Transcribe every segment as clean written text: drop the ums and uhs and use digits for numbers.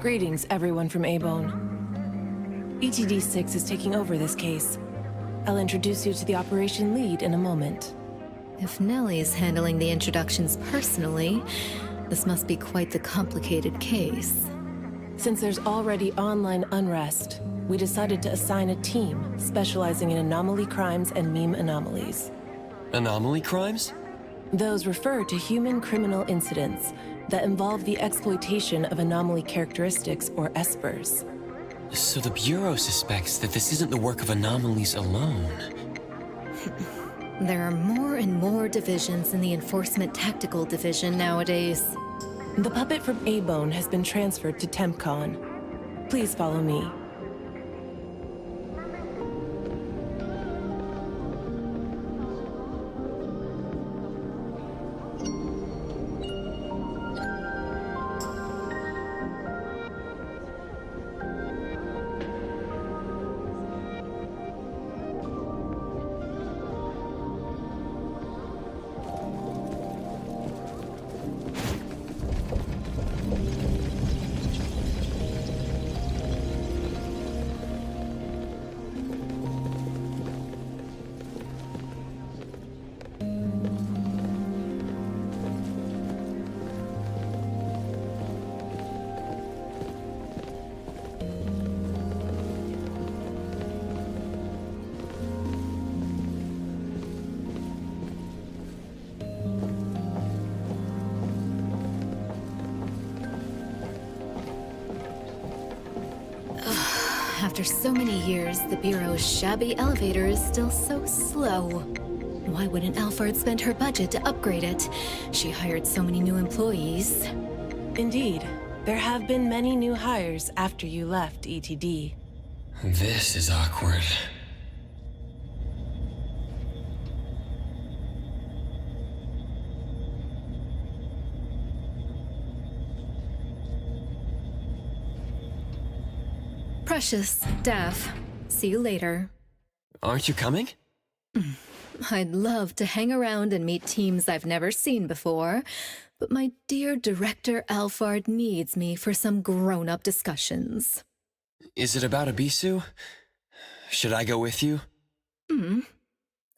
Greetings, everyone from A-Bone. ETD-6 is taking over this case. I'll introduce you to the operation lead in a moment. If Nellie's handling the introductions personally, this must be quite the complicated case. Since there's already online unrest, we decided to assign a team specializing in anomaly crimes and meme anomalies. Anomaly crimes? Those refer to human criminal incidents that involve the exploitation of anomaly characteristics, or espers. So the Bureau suspects that this isn't the work of anomalies alone. There are more and more divisions in the Enforcement Tactical Division nowadays. The puppet from A-Bone has been transferred to TempCon. Please follow me. After so many years, the Bureau's shabby elevator is still so slow. Why wouldn't Alphard spend her budget to upgrade it? She hired so many new employees. Indeed. There have been many new hires after you left ETD. This is awkward. Precious, Daff. See you later. Aren't you coming? I'd love to hang around and meet teams I've never seen before, but my dear Director Alphard needs me for some grown-up discussions. Is it about Abisu? Should I go with you?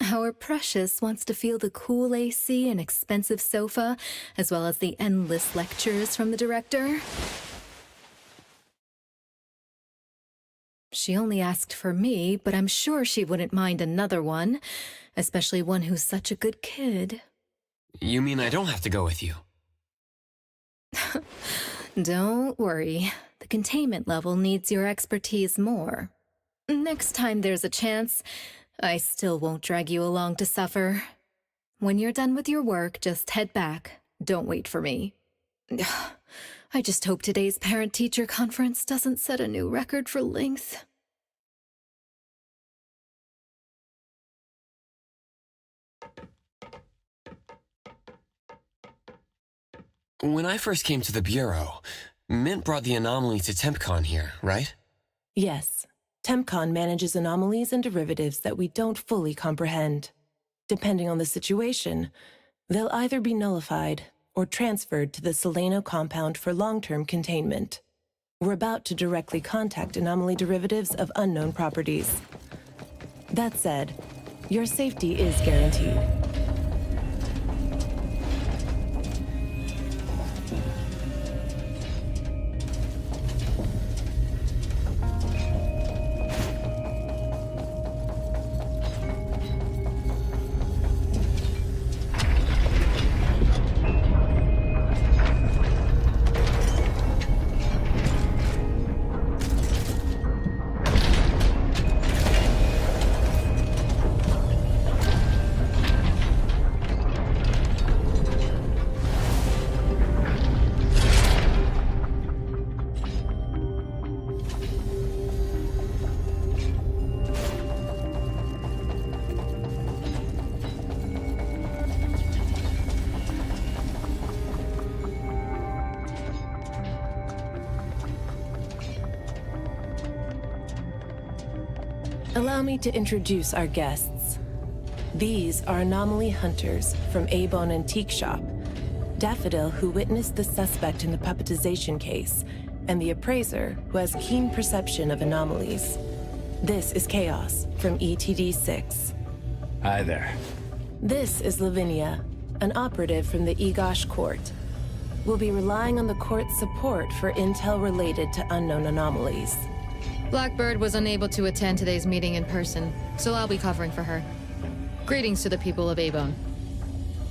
Our Precious wants to feel the cool AC and expensive sofa, as well as the endless lectures from the Director. She only asked for me, but I'm sure she wouldn't mind another one, especially one who's such a good kid. You mean I don't have to go with you? Don't worry. The containment level needs your expertise more. Next time there's a chance, I still won't drag you along to suffer. When you're done with your work, just head back. Don't wait for me. I just hope today's parent-teacher conference doesn't set a new record for length. When I first came to the Bureau, Mint brought the anomaly to TempCon here, right? Yes. TempCon manages anomalies and derivatives that we don't fully comprehend. Depending on the situation, they'll either be nullified or transferred to the Solano compound for long-term containment. We're about to directly contact anomaly derivatives of unknown properties. That said, your safety is guaranteed. Allow me to introduce our guests. These are anomaly hunters from A-Bone Antique Shop, Daffodil, who witnessed the suspect in the puppetization case, and the appraiser, who has keen perception of anomalies. This is Chaos from ETD-6. Hi there. This is Lavinia, an operative from the Egosh Court. We'll be relying on the court's support for intel related to unknown anomalies. Blackbird was unable to attend today's meeting in person, so I'll be covering for her. Greetings to the people of Abone.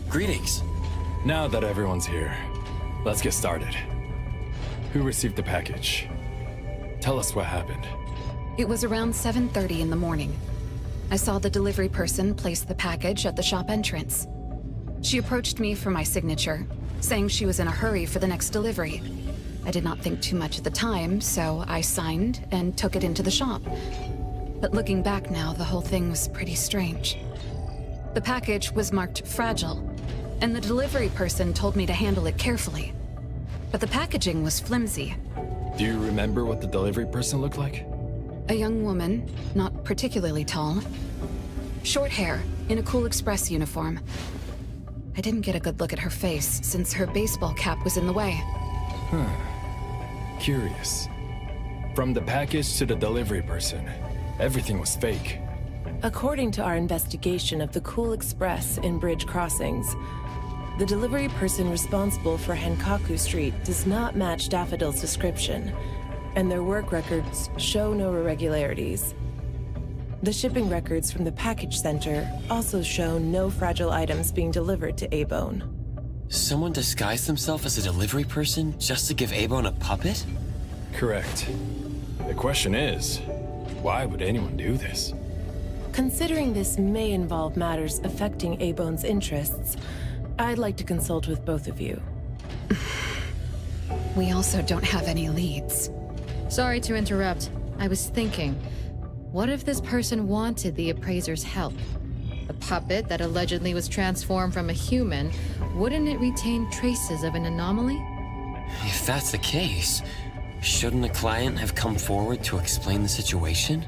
Greetings. Now that everyone's here, let's get started. Who received the package? Tell us what happened. It was around 7:30 in the morning. I saw the delivery person place the package at the shop entrance. She approached me for my signature, saying she was in a hurry for the next delivery. I did not think too much at the time, so I signed and took it into the shop. But looking back now, the whole thing was pretty strange. The package was marked fragile, and the delivery person told me to handle it carefully. But the packaging was flimsy. Do you remember what the delivery person looked like? A young woman, not particularly tall. Short hair, in a Cool Express uniform. I didn't get a good look at her face, since her baseball cap was in the way. Curious. From the package to the delivery person, everything was fake. According to our investigation of the Cool Express in Bridge Crossings, the delivery person responsible for Henkaku Street does not match Daffodil's description, and their work records show no irregularities. The shipping records from the package center also show no fragile items being delivered to Abone. Someone disguised themselves as a delivery person just to give Abone a puppet? Correct. The question is, why would anyone do this? Considering this may involve matters affecting Abone's interests, I'd like to consult with both of you. We also don't have any leads. Sorry to interrupt. I was thinking, what if this person wanted the appraiser's help? A puppet that allegedly was transformed from a human, wouldn't it retain traces of an anomaly? If that's the case, shouldn't a client have come forward to explain the situation?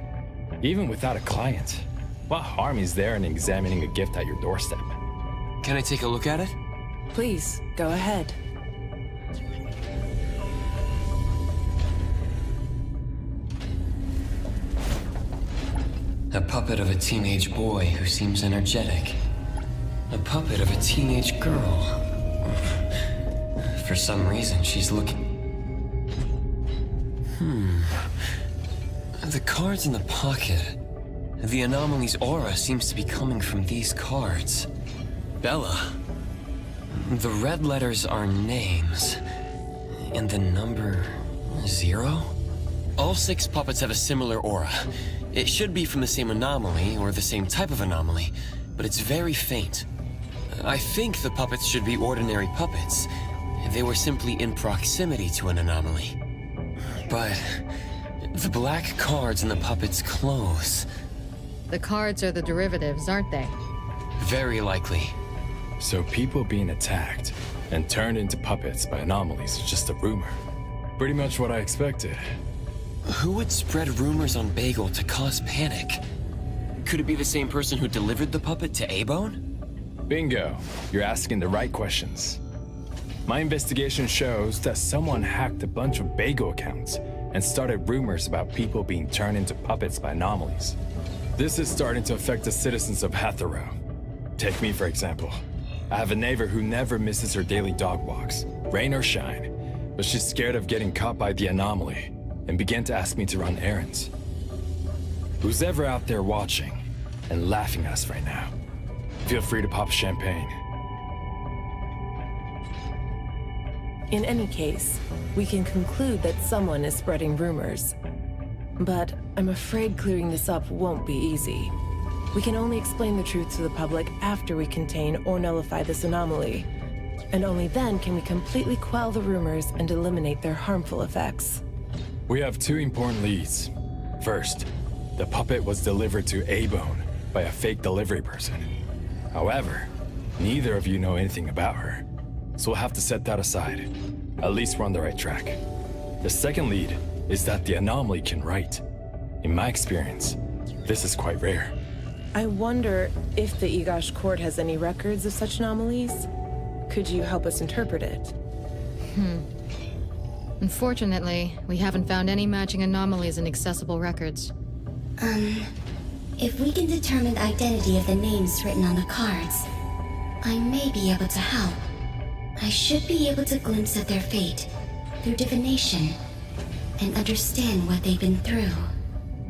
Even without a client, what harm is there in examining a gift at your doorstep? Can I take a look at it? Please, go ahead. A puppet of a teenage boy who seems energetic. A puppet of a teenage girl. For some reason, she's looking... The cards in the pocket. The anomaly's aura seems to be coming from these cards. Bella. The red letters are names. And the number 0? All 6 puppets have a similar aura. It should be from the same anomaly, or the same type of anomaly, but it's very faint. I think the puppets should be ordinary puppets. They were simply in proximity to an anomaly. But the black cards in the puppet's clothes... The cards are the derivatives, aren't they? Very likely. So people being attacked and turned into puppets by anomalies is just a rumor. Pretty much what I expected. Who would spread rumors on Bagel to cause panic? Could it be the same person who delivered the puppet to Abone? Bingo. You're asking the right questions. My investigation shows that someone hacked a bunch of Bagel accounts and started rumors about people being turned into puppets by anomalies. This is starting to affect the citizens of Hatharo. Take me, for example. I have a neighbor who never misses her daily dog walks, rain or shine, but she's scared of getting caught by the anomaly and began to ask me to run errands. Who's ever out there watching and laughing at us right now, feel free to pop champagne. In any case, we can conclude that someone is spreading rumors. But I'm afraid clearing this up won't be easy. We can only explain the truth to the public after we contain or nullify this anomaly. And only then can we completely quell the rumors and eliminate their harmful effects. We have 2 important leads. First, the puppet was delivered to Abone by a fake delivery person. However, neither of you know anything about her, so we'll have to set that aside. At least we're on the right track. The second lead is that the anomaly can write. In my experience, this is quite rare. I wonder if the Egosh Court has any records of such anomalies? Could you help us interpret it? Unfortunately, we haven't found any matching anomalies in accessible records. If we can determine the identity of the names written on the cards, I may be able to help. I should be able to glimpse at their fate through divination and understand what they've been through.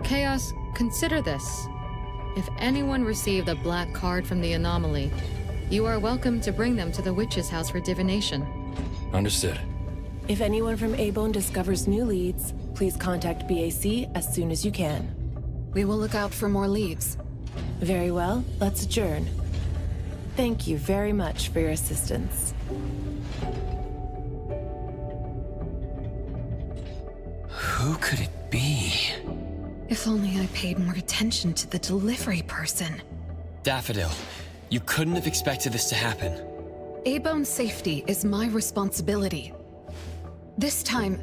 Chaos, consider this. If anyone received a black card from the anomaly, you are welcome to bring them to the witch's house for divination. Understood. If anyone from A-Bone discovers new leads, please contact BAC as soon as you can. We will look out for more leads. Very well, let's adjourn. Thank you very much for your assistance. Who could it be? If only I paid more attention to the delivery person. Daffodil, you couldn't have expected this to happen. A-Bone's safety is my responsibility. This time,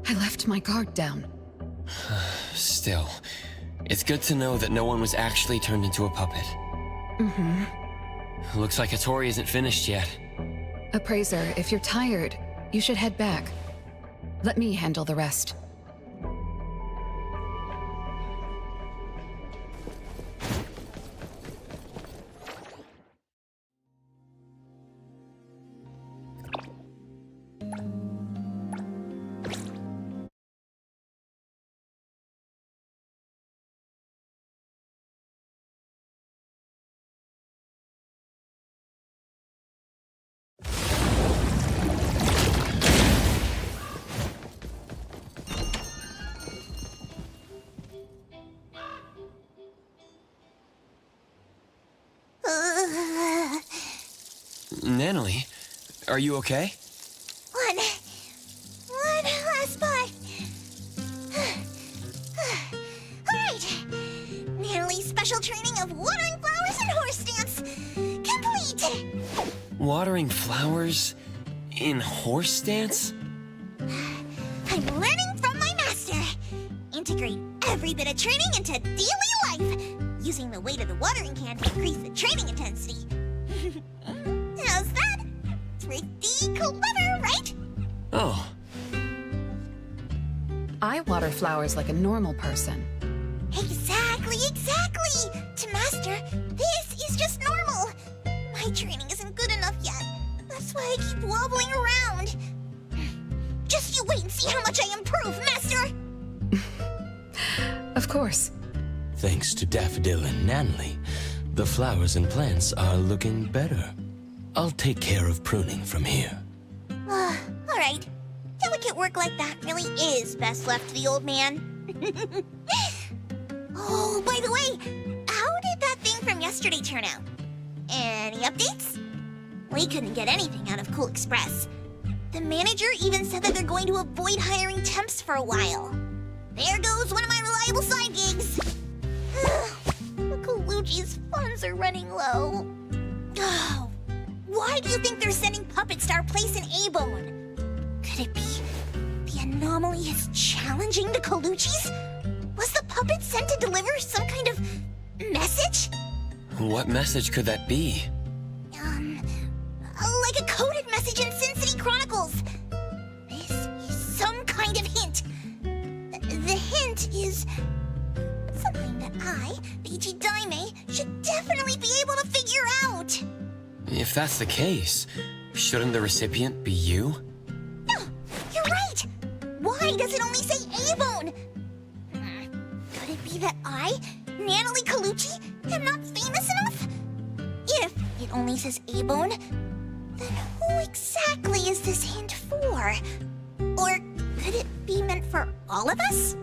I left my guard down. Still, it's good to know that no one was actually turned into a puppet. Looks like Hattori isn't finished yet. Appraiser, if you're tired, you should head back. Let me handle the rest. Natalie, are you okay? One last spot. Alright. Natalie's special training of watering flowers and horse dance complete. Watering flowers in horse dance? I'm learning from my master. Integrate every bit of training into daily life, using the weight of the watering can to increase the training intensity. How's that? Pretty clever, right? Oh, I water flowers like a normal person. Exactly. To master, this is just normal. My training isn't good enough yet. That's why I keep wobbling around. Just you wait and see how much I improve, master! Of course. Thanks to Daffodil and Natalie, the flowers and plants are looking better. I'll take care of pruning from here. Alright. Delicate work like that really is best left to the old man. Oh, by the way, how did that thing from yesterday turn out? Any updates? We couldn't get anything out of Cool Express. The manager even said that they're going to avoid hiring temps for a while. There goes one of my reliable side gigs. The Colucci's funds are running low. Oh, why do you think they're sending puppets to our place in A-Bone? Could it be the anomaly is challenging the Colucci's? Was the puppet sent to deliver some kind of message? what message could that be? Like a coded message in Sin City Chronicles. This is some kind of hint. The hint is something that I, Beiji Daime, should definitely be able to figure out. If that's the case, shouldn't the recipient be you? No, you're right. Why does it only say A-Bone? Could it be that I, Natalie Colucci, am not famous enough? If it only says A-Bone, then who exactly is this hint for? Or could it be meant for all of us?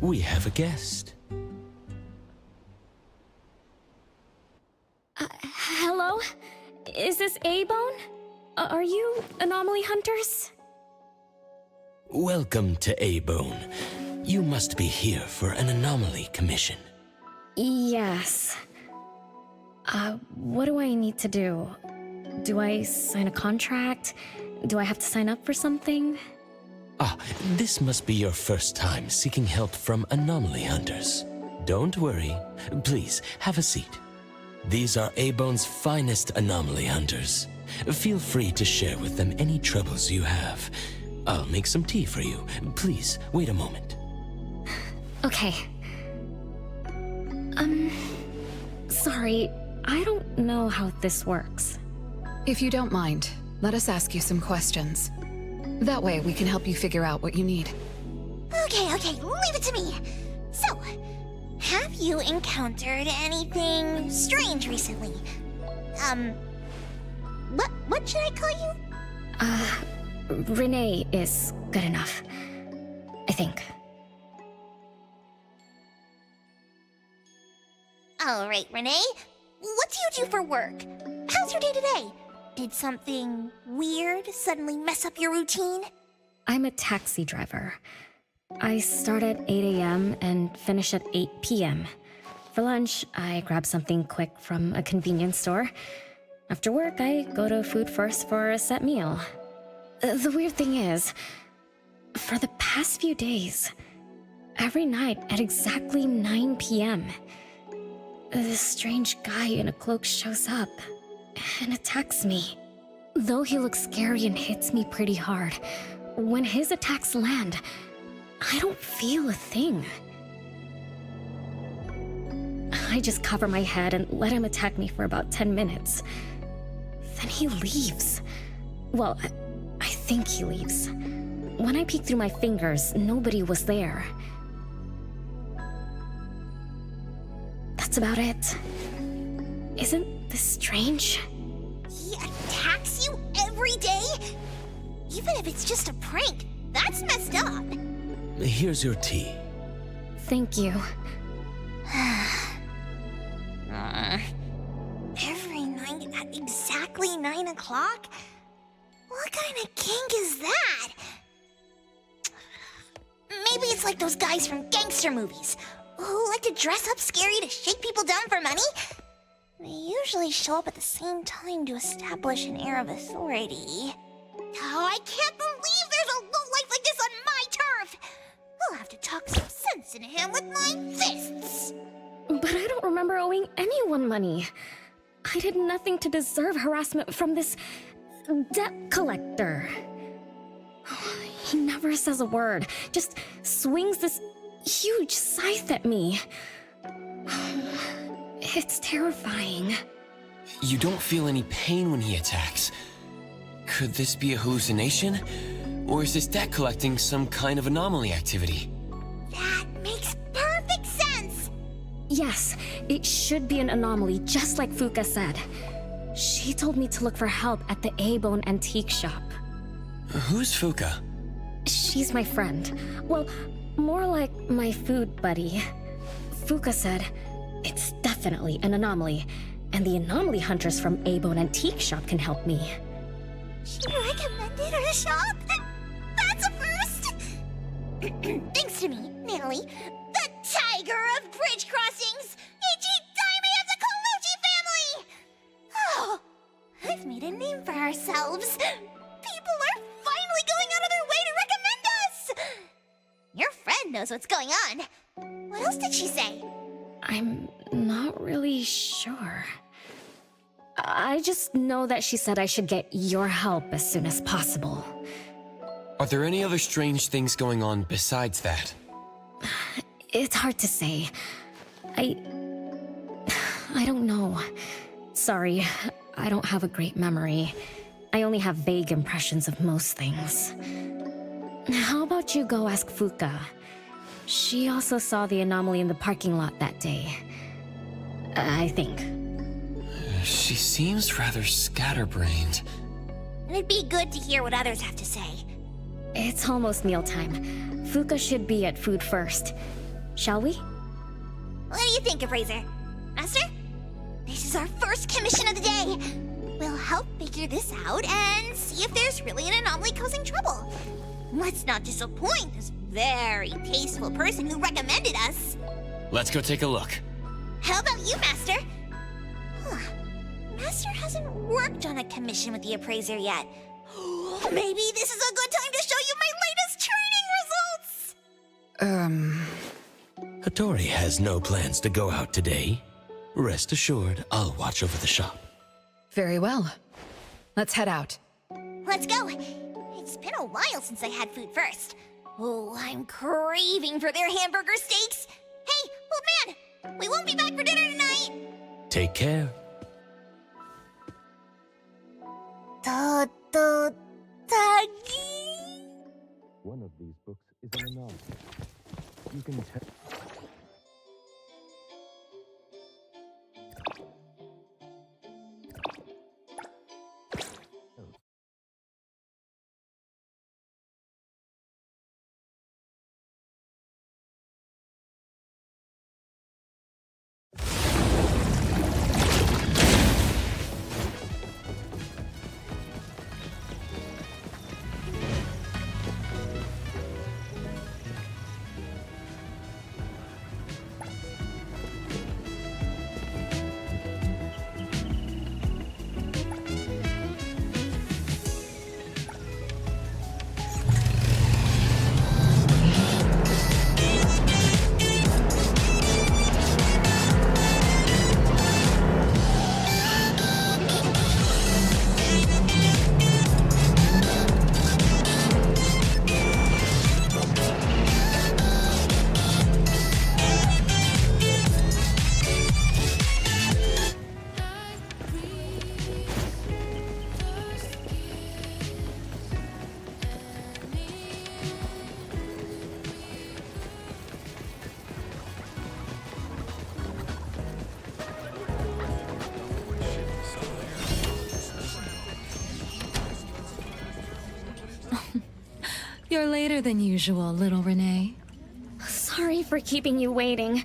We have a guest. Hello? Is this A-Bone? Are you anomaly hunters? Welcome to A-Bone. You must be here for an anomaly commission. Yes. What do I need to do? Do I sign a contract? Do I have to sign up for something? This must be your first time seeking help from anomaly hunters. Don't worry. Please, have a seat. These are A-Bone's finest anomaly hunters. Feel free to share with them any troubles you have. I'll make some tea for you. Please, wait a moment. Okay. Sorry, I don't know how this works. If you don't mind, let us ask you some questions. That way we can help you figure out what you need. Okay, leave it to me. So, have you encountered anything strange recently? What should I call you? Renee is good enough. I think. Alright, Renee. What do you do for work? How's your day today? Did something weird suddenly mess up your routine? I'm a taxi driver. I start at 8 a.m. and finish at 8 p.m. For lunch, I grab something quick from a convenience store. After work, I go to Food First for a set meal. The weird thing is, for the past few days, every night at exactly 9 p.m., this strange guy in a cloak shows up and attacks me. Though he looks scary and hits me pretty hard, when his attacks land, I don't feel a thing. I just cover my head and let him attack me for about 10 minutes. Then he leaves. Well, I think he leaves. When I peek through my fingers, nobody was there. That's about it. Isn't this strange? He attacks you every day? Even if it's just a prank, that's messed up. Here's your tea. Thank you. Every night at exactly 9 o'clock? What kind of kink is that? Maybe it's like those guys from gangster movies who like to dress up scary to shake people down for money. They usually show up at the same time to establish an air of authority. Oh, I can't believe there's a lowlife like this on my turf! I'll have to talk some sense into him with my fists! But I don't remember owing anyone money. I did nothing to deserve harassment from this debt collector. He never says a word, just swings this huge scythe at me. It's terrifying. You don't feel any pain when he attacks. Could this be a hallucination? Or is this debt collecting some kind of anomaly activity? That makes perfect sense! Yes, it should be an anomaly, just like Fuka said. She told me to look for help at the A-Bone antique shop. Who's Fuka? She's my friend. Well, more like my food buddy. Fuka said, it's definitely an anomaly, and the anomaly hunters from A-Bone antique shop can help me. She recommended her shop? That's a first! Thanks to me, Natalie, the tiger of bridge crossings, Ichi-Daime of the Colucci family! Oh, I've made a name for ourselves. People are finally going out of their way to recommend us! Your friend knows what's going on. What else did she say? I'm not really sure. I just know that she said I should get your help as soon as possible. Are there any other strange things going on besides that? It's hard to say. I don't know. Sorry, I don't have a great memory. I only have vague impressions of most things. How about you go ask Fuka? She also saw the anomaly in the parking lot that day. I think. She seems rather scatterbrained. It'd be good to hear what others have to say. It's almost mealtime. Fuka should be at Food First. Shall we? What do you think, Appraiser? Master? This is our first commission of the day. We'll help figure this out and see if there's really an anomaly causing trouble. Let's not disappoint this very tasteful person who recommended us. Let's go take a look. How about you, Master? Huh. Master hasn't worked on a commission with the Appraiser yet. Maybe this is a good time to show you my latest training results! Hattori has no plans to go out today. Rest assured, I'll watch over the shop. Very well. Let's head out. Let's go. It's been a a while since I had food first. Oh, I'm craving for their hamburger steaks. Hey, old man! We won't be back for dinner tonight! Take care. Tagi? One of these books is an anomaly. You can tell. You're later than usual, little Renee. Sorry for keeping you waiting.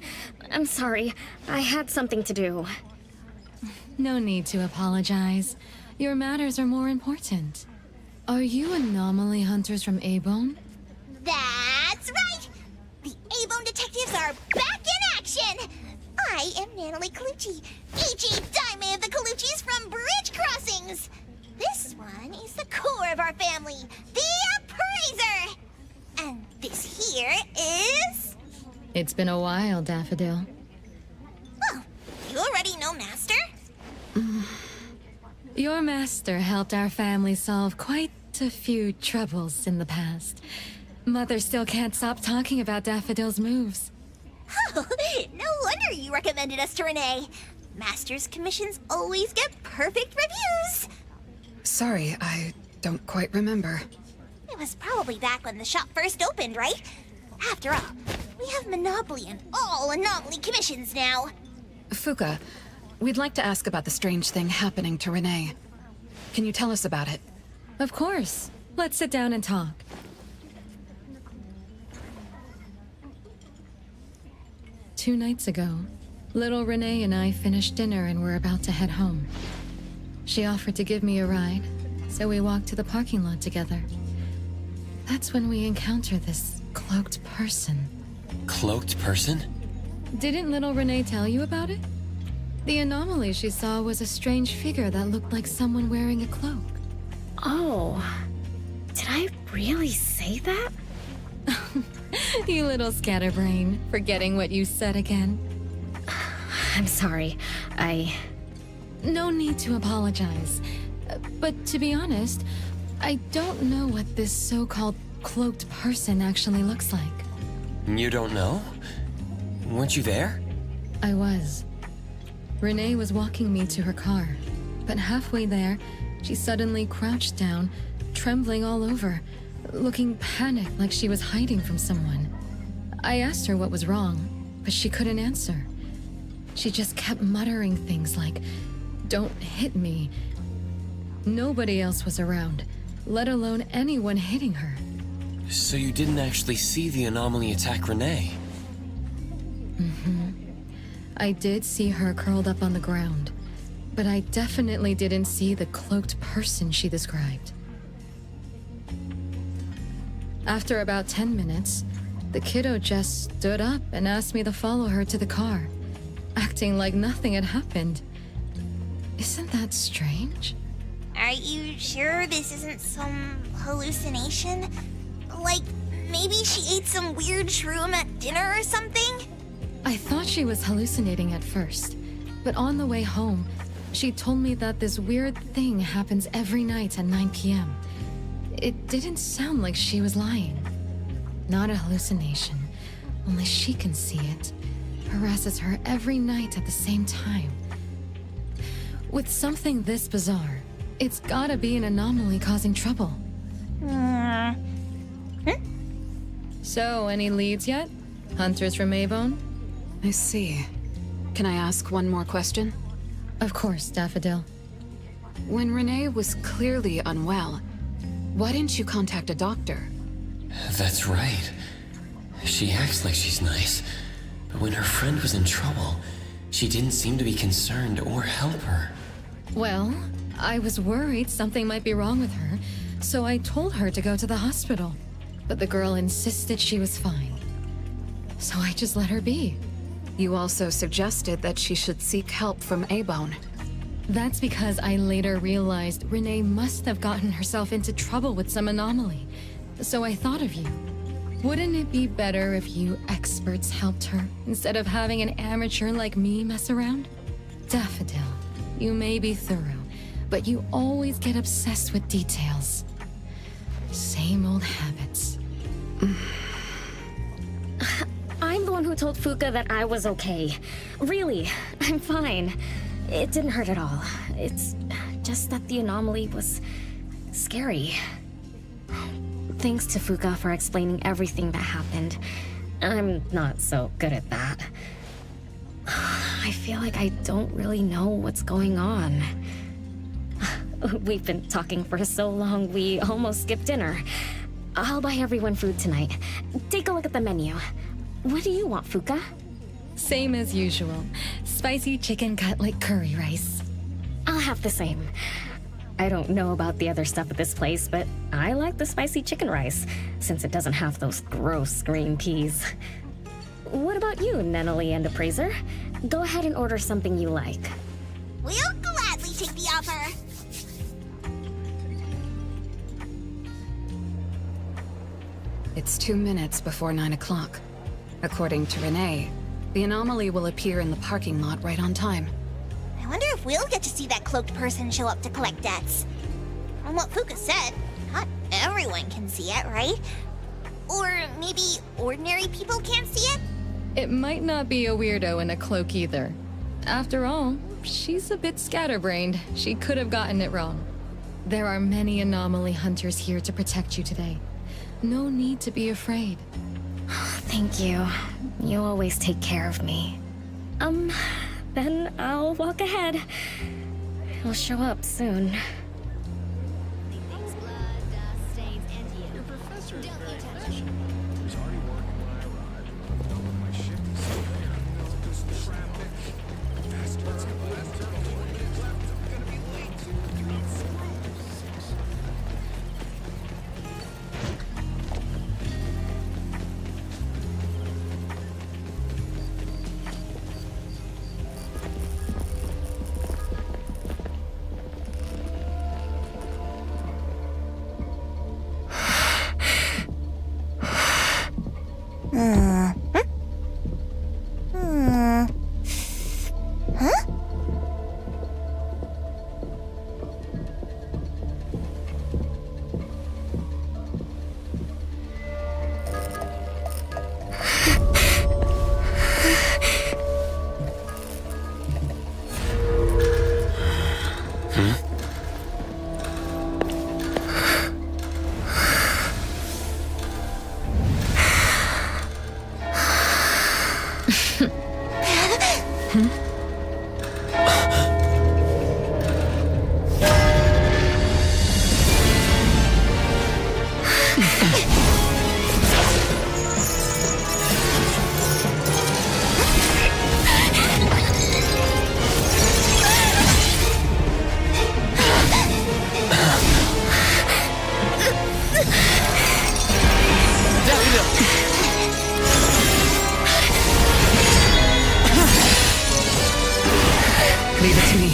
I'm sorry. I had something to do. No need to apologize. Your matters are more important. Are you anomaly hunters from A-Bone? That's right! The A-Bone detectives are back in action! I am Natalie Colucci, H.E. Diamond of the Coluccis from Bridge Crossings! This one is the core of our family, the Appraiser! And this here is... It's been a while, Daffodil. Well, you already know Master? Your master helped our family solve quite a few troubles in the past. Mother still can't stop talking about Daffodil's moves. Oh, no wonder you recommended us to Renee. Master's commissions always get perfect reviews. Sorry, I don't quite remember. It was probably back when the shop first opened, right? After all, we have monopoly on all anomaly commissions now. Fuka, we'd like to ask about the strange thing happening to Renee. Can you tell us about it? Of course. Let's sit down and talk. Two nights ago, little Renee and I finished dinner and were about to head home. She offered to give me a ride, so we walked to the parking lot together. That's when we encountered this cloaked person. Cloaked person? Didn't little Renee tell you about it? The anomaly she saw was a strange figure that looked like someone wearing a cloak. Oh, did I really say that? You little scatterbrain, forgetting what you said again. I'm sorry. No need to apologize. But to be honest, I don't know what this so-called cloaked person actually looks like. You don't know? Weren't you there? I was. Renee was walking me to her car, but halfway there, she suddenly crouched down, trembling all over, looking panicked like she was hiding from someone. I asked her what was wrong, but she couldn't answer. She just kept muttering things like, "Don't hit me." Nobody else was around, let alone anyone hitting her. So you didn't actually see the anomaly attack Renee? I did see her curled up on the ground, but I definitely didn't see the cloaked person she described. After about 10 minutes, the kiddo just stood up and asked me to follow her to the car, acting like nothing had happened. Isn't that strange? Are you sure this isn't some hallucination? Like, maybe she ate some weird shroom at dinner or something? I thought she was hallucinating at first, but on the way home, she told me that this weird thing happens every night at 9 p.m. It didn't sound like she was lying. Not a hallucination. Only she can see it. Harasses her every night at the same time. With something this bizarre, it's gotta be an anomaly causing trouble. So, any leads yet? Hunters from Avon? I see. Can I ask one more question? Of course, Daffodil. When Renee was clearly unwell, why didn't you contact a doctor? That's right. She acts like she's nice, but when her friend was in trouble, she didn't seem to be concerned or help her. Well, I was worried something might be wrong with her, so I told her to go to the hospital. But the girl insisted she was fine. So I just let her be. You also suggested that she should seek help from A-Bone. That's because I later realized Renee must have gotten herself into trouble with some anomaly. So I thought of you. Wouldn't it be better if you experts helped her, instead of having an amateur like me mess around? Daffodil, you may be thorough, but you always get obsessed with details. Same old habits. I'm the one who told Fuka that I was okay. Really, I'm fine. It didn't hurt at all. It's just that the anomaly was scary. Thanks to Fuka for explaining everything that happened. I'm not so good at that. I feel like I don't really know what's going on. We've been talking for so long, we almost skipped dinner. I'll buy everyone food tonight. Take a look at the menu. What do you want, Fuka? Same as usual. Spicy chicken cutlet curry rice. I'll have the same. I don't know about the other stuff at this place, but I like the spicy chicken rice, since it doesn't have those gross green peas. What about you, Nenali and Appraiser? Go ahead and order something you like. We'll gladly take the offer. It's 2 minutes before 9 o'clock. According to Renee, the anomaly will appear in the parking lot right on time. I wonder if we'll get to see that cloaked person show up to collect debts. From what Fuka said, not everyone can see it, right? Or maybe ordinary people can't see it? It might not be a weirdo in a cloak either. After all, she's a bit scatterbrained. She could have gotten it wrong. There are many anomaly hunters here to protect you today. No need to be afraid. Thank you. You always take care of me. Then I'll walk ahead. He'll show up soon. Leave it to me.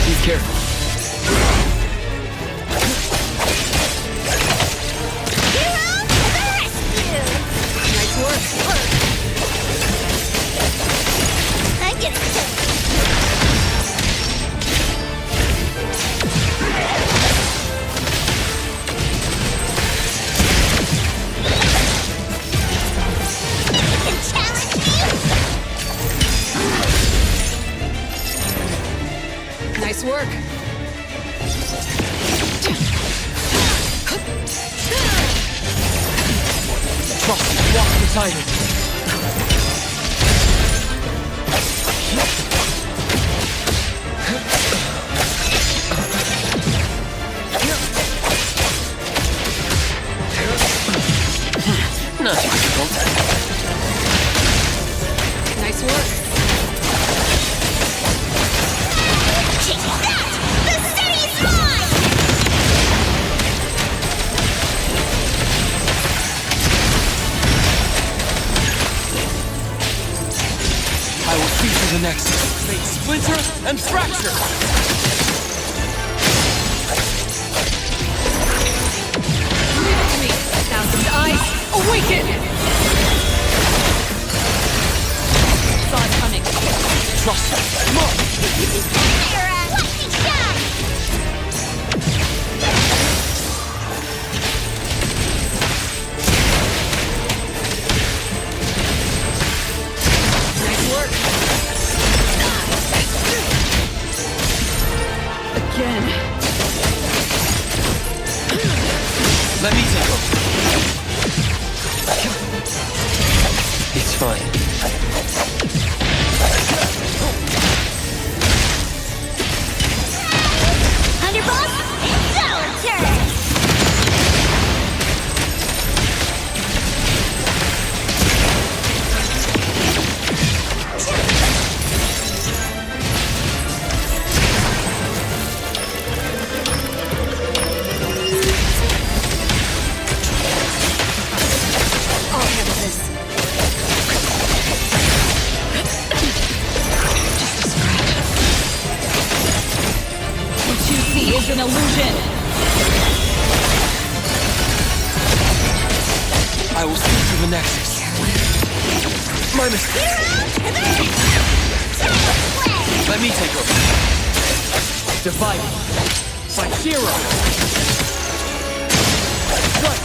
Be careful. Hero to the rescue! work. Trust, watch the timing. Not too difficult. Nice work. Take that! The city's mine! I will see to the next. Make splinter and fracture! Leave it to me. Thousand eyes, awaken! Saw it coming. Trust me. Come on! Murah, watch me shine! Nice work. Again. Let me take over. It's fine. Thunderbolt, it's our turn! I'll handle this. Just a scratch. What you see is an illusion. I will see to the nexus. My mistake. Let me take over. Divided by zero. What?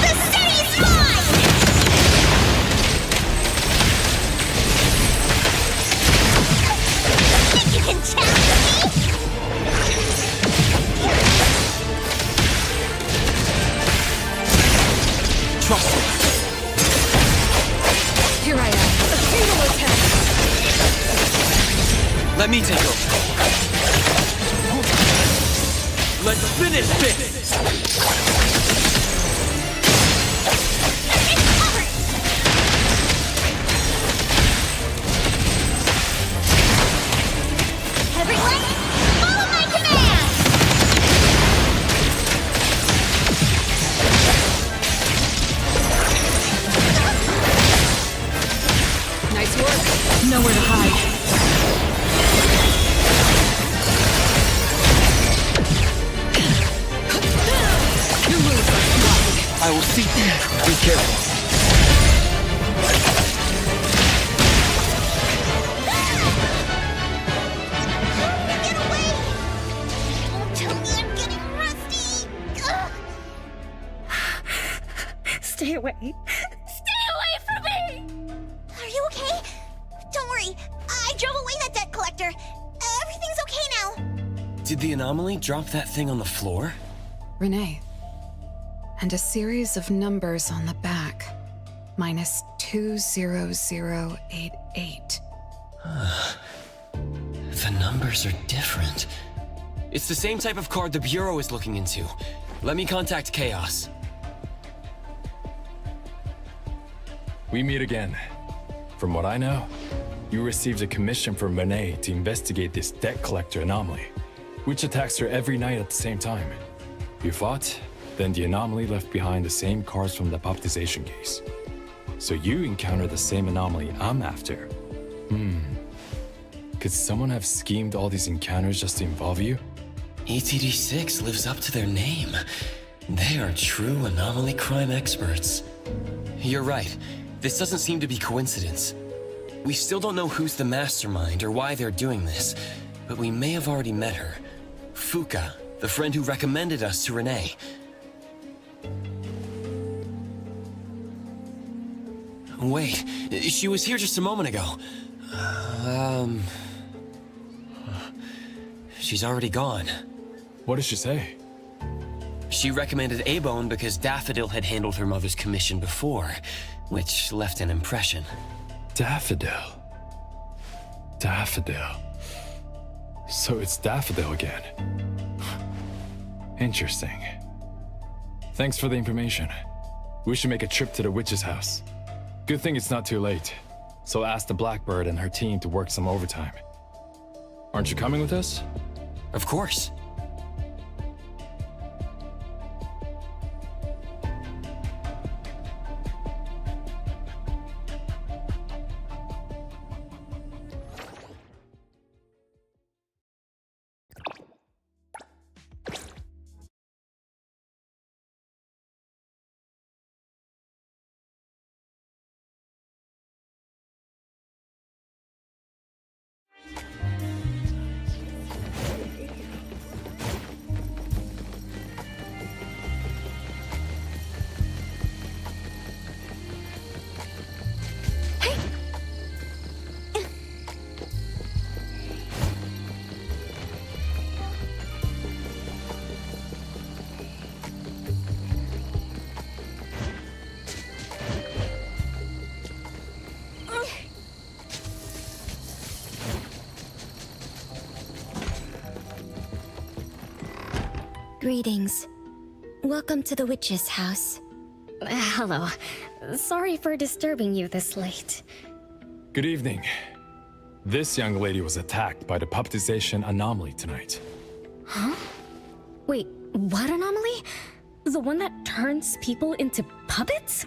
The city's mine! Think you can challenge me? Trust me. Here I am. A futile attack. Let me take over. Let's finish this! It's covered! Everyone, follow my command! Nice work. Nowhere to hide. Your moves are swag. I will see. Be careful. Get away! Don't tell me I'm getting rusty! Ugh. Stay away. Stay away from me! Are you okay? Don't worry, I drove away that debt collector. Everything's okay now. Did the anomaly drop that thing on the floor? Renee. And a series of numbers on the back. Minus 20088. The numbers are different. It's the same type of card the Bureau is looking into. Let me contact Chaos. We meet again. From what I know, you received a commission from Renee to investigate this debt collector anomaly, which attacks her every night at the same time. You fought, then the anomaly left behind the same cards from the baptization case. So you encountered the same anomaly I'm after. Could someone have schemed all these encounters just to involve you? ETD6 lives up to their name. They are true anomaly crime experts. You're right. This doesn't seem to be coincidence. We still don't know who's the mastermind or why they're doing this, but we may have already met her. Fuka, the friend who recommended us to Renee. Wait, she was here just a moment ago. She's already gone. What did she say? She recommended A-Bone because Daffodil had handled her mother's commission before, which left an impression. Daffodil. Daffodil. So it's Daffodil again. Interesting. Thanks for the information. We should make a trip to the witch's house. Good thing it's not too late. So I'll ask the Blackbird and her team to work some overtime. Aren't you coming with us? Of course. Greetings. Welcome to the witch's house. Hello. Sorry for disturbing you this late. Good evening. This young lady was attacked by the puppetization anomaly tonight. Huh? Wait, what anomaly? The one that turns people into puppets?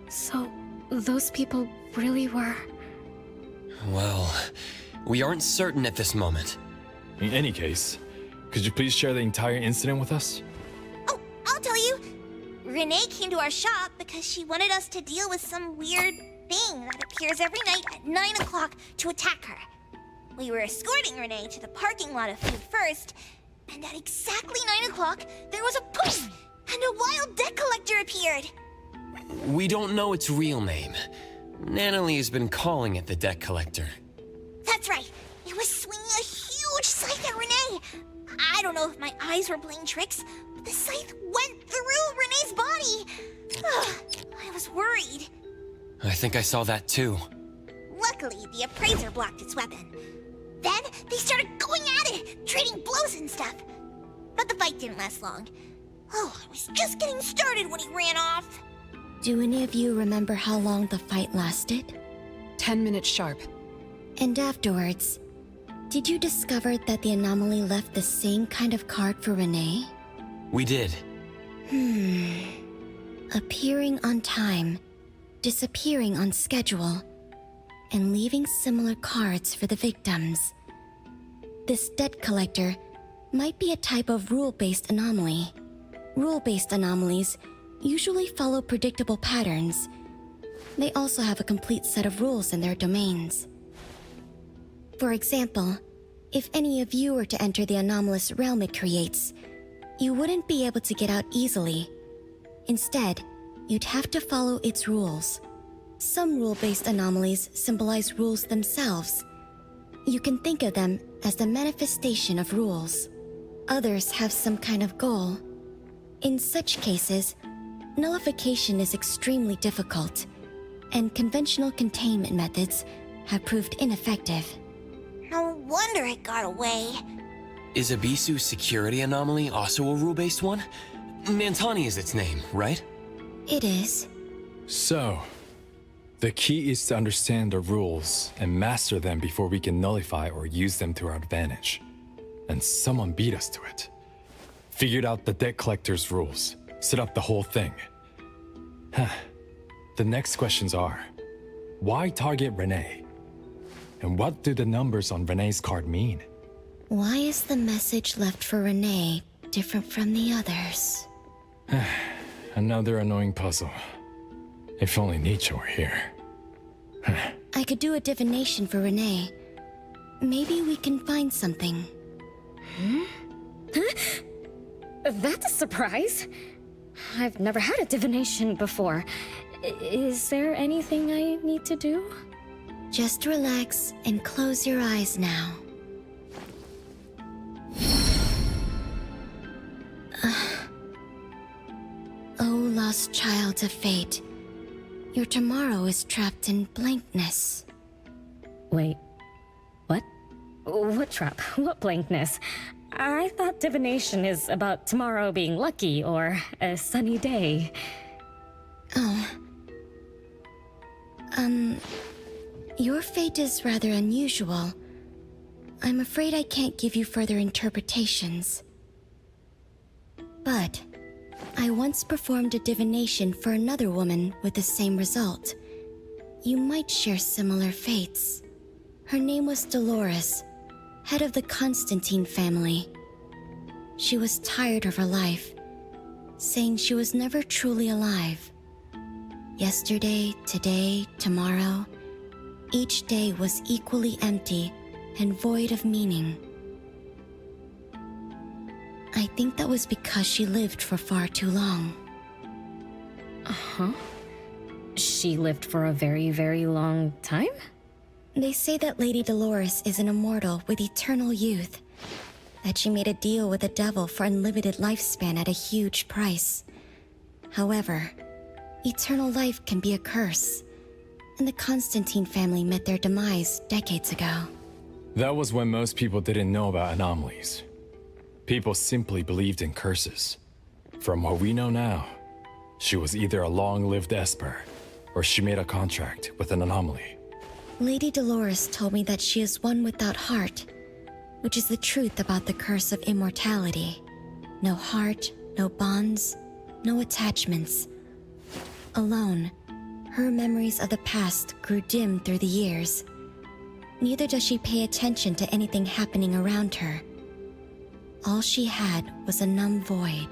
So, those people really were... Well, we aren't certain at this moment. In any case, could you please share the entire incident with us? Oh, I'll tell you. Renee came to our shop because she wanted us to deal with some weird thing that appears every night at 9 o'clock to attack her. We were escorting Renee to the parking lot of food first, and at exactly 9 o'clock, there was a poof, and a wild debt collector appeared. We don't know its real name. Nanalie has been calling it the debt collector. That's right. It was swinging a huge scythe at Renee. I don't know if my eyes were playing tricks, but the scythe went through Renee's body. I was worried. I think I saw that too. Luckily, the appraiser blocked its weapon. Then, they started going at it, trading blows and stuff. But the fight didn't last long. Oh, I was just getting started when he ran off. Do any of you remember how long the fight lasted? 10 minutes sharp. And afterwards, did you discover that the anomaly left the same kind of card for Renee? We did. Appearing on time, disappearing on schedule, and leaving similar cards for the victims. This debt collector might be a type of rule-based anomaly. Rule-based anomalies usually follow predictable patterns. They also have a complete set of rules in their domains. For example, if any of you were to enter the anomalous realm it creates, you wouldn't be able to get out easily. Instead, you'd have to follow its rules. Some rule-based anomalies symbolize rules themselves. You can think of them as the manifestation of rules. Others have some kind of goal. In such cases, nullification is extremely difficult, and conventional containment methods have proved ineffective. No wonder it got away. Is Abisu's security anomaly also a rule-based one? Nantani is its name, right? It is. So, the key is to understand the rules and master them before we can nullify or use them to our advantage. And someone beat us to it. Figured out the debt collector's rules, set up the whole thing. The next questions are, why target Renee? And what do the numbers on Renee's card mean? Why is the message left for Renee different from the others? Another annoying puzzle. If only Nietzsche were here. I could do a divination for Renee. Maybe we can find something. That's a surprise. I've never had a divination before. Is there anything I need to do? Just relax and close your eyes now. Oh, lost child of fate. Your tomorrow is trapped in blankness. Wait, what? What trap? What blankness? I thought divination is about tomorrow being lucky or a sunny day. Oh. Your fate is rather unusual. I'm afraid I can't give you further interpretations. But I once performed a divination for another woman with the same result. You might share similar fates. Her name was Dolores, head of the Constantine family. She was tired of her life, saying she was never truly alive. Yesterday, today, tomorrow, each day was equally empty and void of meaning. I think that was because she lived for far too long. Uh-huh. She lived for a very, very long time? They say that Lady Dolores is an immortal with eternal youth. That she made a deal with the devil for unlimited lifespan at a huge price. However, eternal life can be a curse, and the Constantine family met their demise decades ago. That was when most people didn't know about anomalies. People simply believed in curses. From what we know now, she was either a long-lived Esper, or she made a contract with an anomaly. Lady Dolores told me that she is one without heart, which is the truth about the curse of immortality. No heart, no bonds, no attachments. Alone, her memories of the past grew dim through the years. Neither does she pay attention to anything happening around her. All she had was a numb void,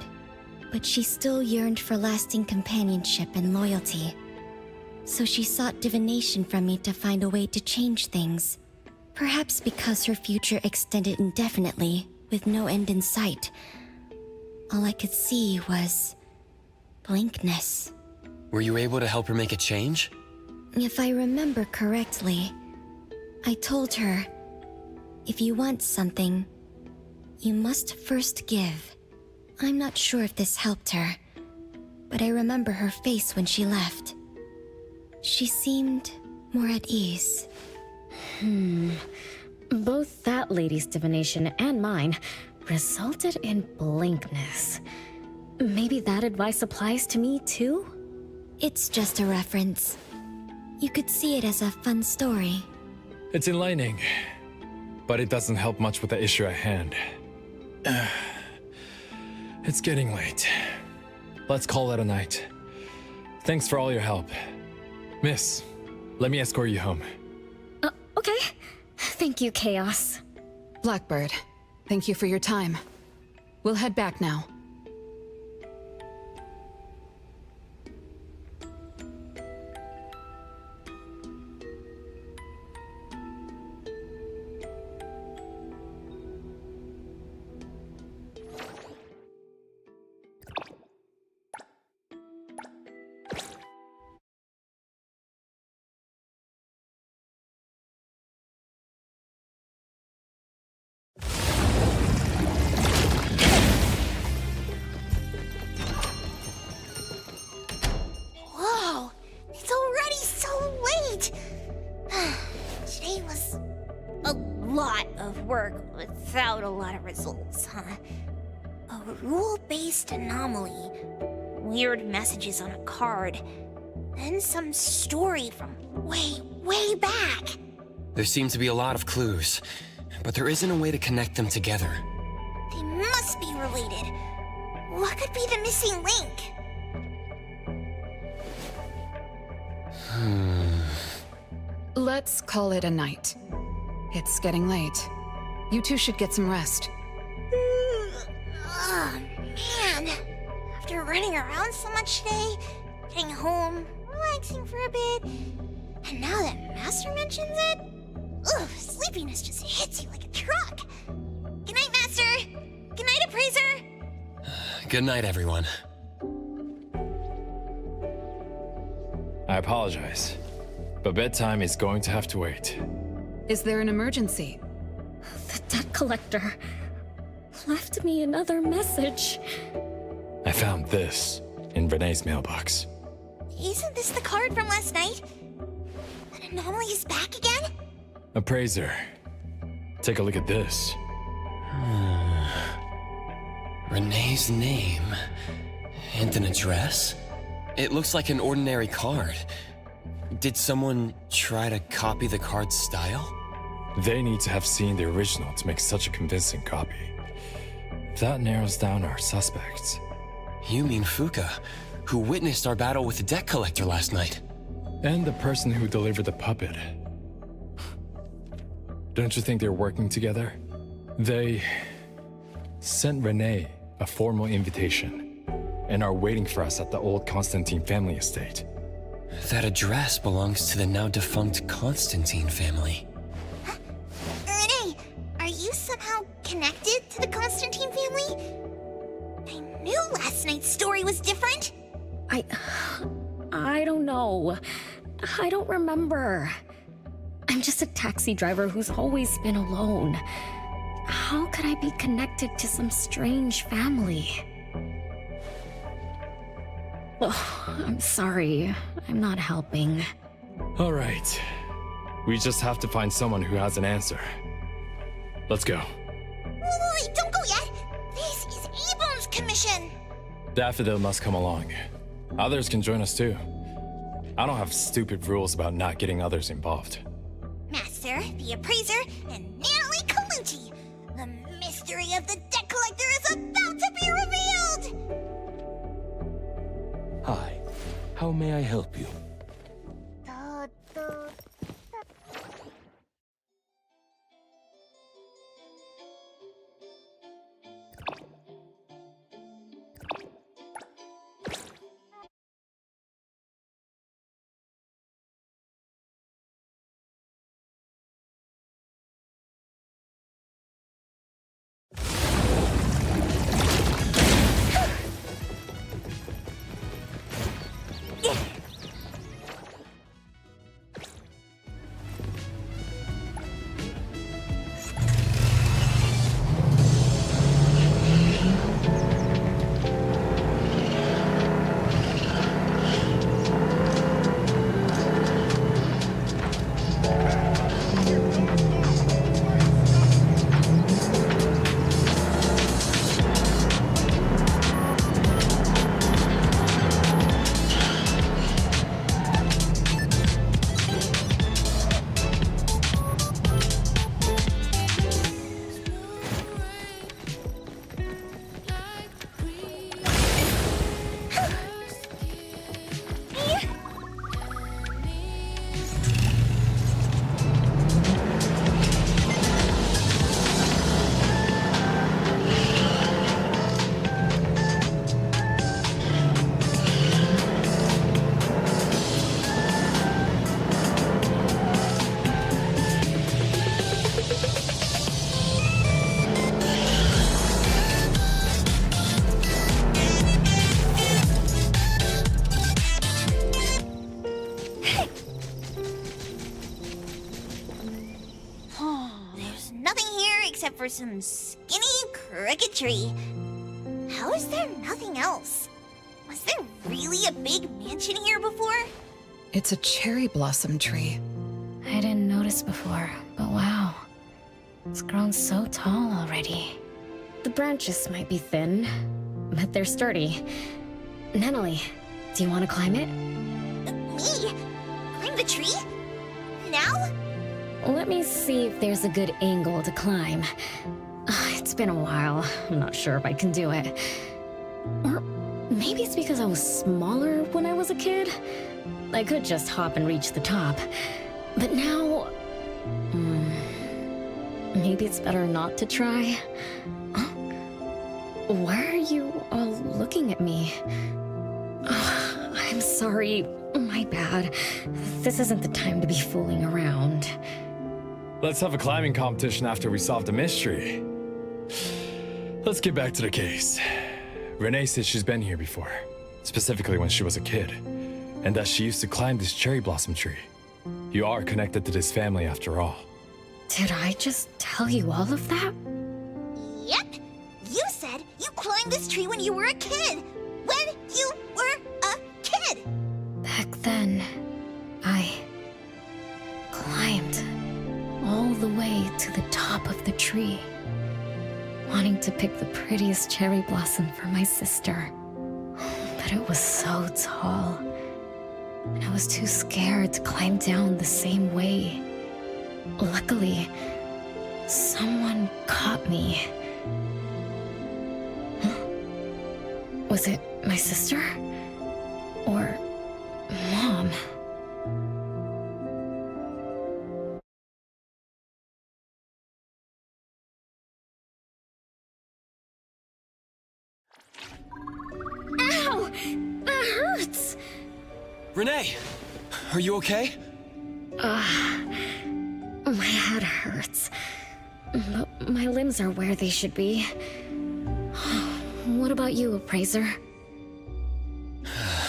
but she still yearned for lasting companionship and loyalty. So she sought divination from me to find a way to change things. Perhaps because her future extended indefinitely, with no end in sight. All I could see was blankness. Were you able to help her make a change? If I remember correctly, I told her, if you want something, you must first give. I'm not sure if this helped her, but I remember her face when she left. She seemed more at ease. Both that lady's divination and mine resulted in blankness. Maybe that advice applies to me too? It's just a reference. You could see it as a fun story. It's enlightening, but it doesn't help much with the issue at hand. It's getting late. Let's call it a night. Thanks for all your help. Miss, let me escort you home. Okay. Thank you, Chaos. Blackbird, thank you for your time. We'll head back now. Whoa, it's already so late. Today was a lot of work without a lot of results, huh? A rule-based anomaly, weird messages on a card, then some story from way back. There seem to be a lot of clues, but there isn't a way to connect them together. They must be related. What could be the missing link? Let's call it a night. It's getting late. You two should get some rest. Oh, man. After running around so much today, getting home, relaxing for a bit, and now that Master mentions it, ugh, sleepiness just hits you like a truck. Good night, Master. Good night, Appraiser. Good night, everyone. I apologize, but bedtime is going to have to wait. Is there an emergency? The debt collector left me another message. I found this in Renee's mailbox. Isn't this the card from last night? An anomaly is back again? Appraiser, take a look at this. Renee's name and an address? It looks like an ordinary card. Did someone try to copy the card's style? They need to have seen the original to make such a convincing copy. That narrows down our suspects. You mean Fuka, who witnessed our battle with the debt collector last night? And the person who delivered the puppet. Don't you think they're working together? They sent Renee a formal invitation and are waiting for us at the old Constantine family estate. That address belongs to the now defunct Constantine family. Renee, are you somehow connected to the Constantine family? I knew last night's story was different. I don't know. I don't remember. I'm just a taxi driver who's always been alone. How could I be connected to some strange family? Oh, I'm sorry. I'm not helping. All right. We just have to find someone who has an answer. Let's go. Wait, don't go yet. This is Abram's commission. Daffodil must come along. Others can join us too. I don't have stupid rules about not getting others involved. Master, the appraiser, and Natalie Colucci. The mystery of the debt collector is about to be revealed! Hi. How may I help you? except for some skinny cricket tree. How is there nothing else? Was there really a big mansion here before? It's a cherry blossom tree. I didn't notice before, but wow. It's grown so tall already. The branches might be thin, but they're sturdy. Natalie, do you want to climb it? Me? Climb the tree? Now? Let me see if there's a good angle to climb. It's been a while. I'm not sure if I can do it. Or maybe it's because I was smaller when I was a kid. I could just hop and reach the top. But now... maybe it's better not to try. Why are you all looking at me? I'm sorry. My bad. This isn't the time to be fooling around. Let's have a climbing competition after we solve the mystery. Let's get back to the case. Renee said she's been here before, specifically when she was a kid. and that she used to climb this cherry blossom tree. You are connected to this family after all. Did I just tell you all of that? Yep. You said you climbed this tree when you were a kid. When you were a kid. Back then, I climbed all the way to the top of the tree, wanting to pick the prettiest cherry blossom for my sister. But it was so tall, and I was too scared to climb down the same way. Luckily, someone caught me. Was it my sister? Or Mom? Ow! That hurts! Renee, are you okay? My head hurts. But my limbs are where they should be. What about you, Appraiser?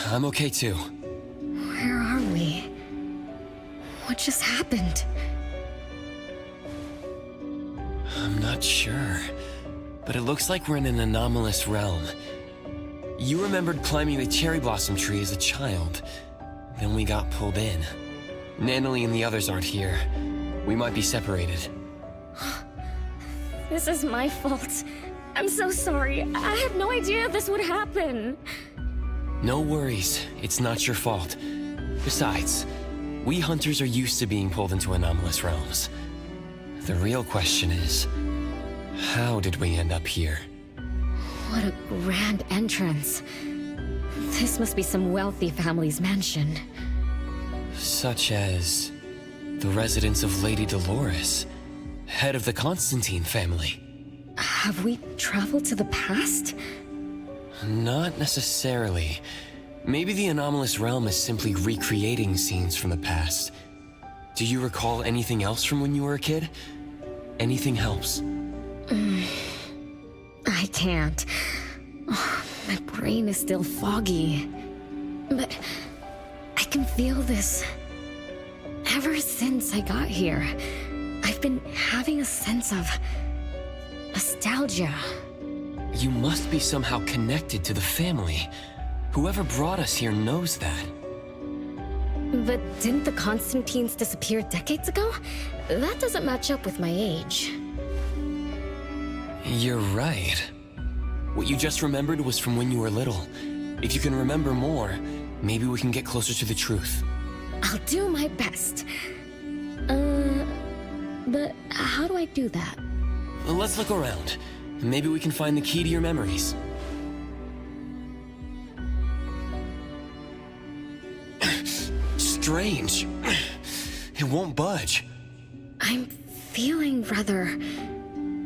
I'm okay too. Where are we? What just happened? I'm not sure, but it looks like we're in an anomalous realm. You remembered climbing the cherry blossom tree as a child. Then we got pulled in. Natalie and the others aren't here. We might be separated. This is my fault. I'm so sorry. I had no idea this would happen. No worries. It's not your fault. Besides, we hunters are used to being pulled into anomalous realms. The real question is, how did we end up here? What a grand entrance. This must be some wealthy family's mansion. Such as the residence of Lady Dolores, head of the Constantine family. Have we traveled to the past? Not necessarily. Maybe the anomalous realm is simply recreating scenes from the past. Do you recall anything else from when you were a kid? Anything helps. I can't. My brain is still foggy. But I can feel this. Ever since I got here, I've been having a sense of nostalgia. You must be somehow connected to the family. Whoever brought us here knows that. But didn't the Constantines disappear decades ago? That doesn't match up with my age. You're right. What you just remembered was from when you were little. If you can remember more, maybe we can get closer to the truth. I'll do my best. But how do I do that? Let's look around. Maybe we can find the key to your memories. Strange. It won't budge. I'm feeling rather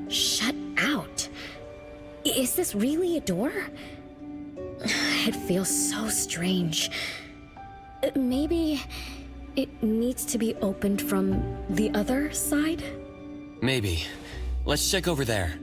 shut out. Is this really a door? It feels so strange. Maybe it needs to be opened from the other side? Maybe. Let's check over there.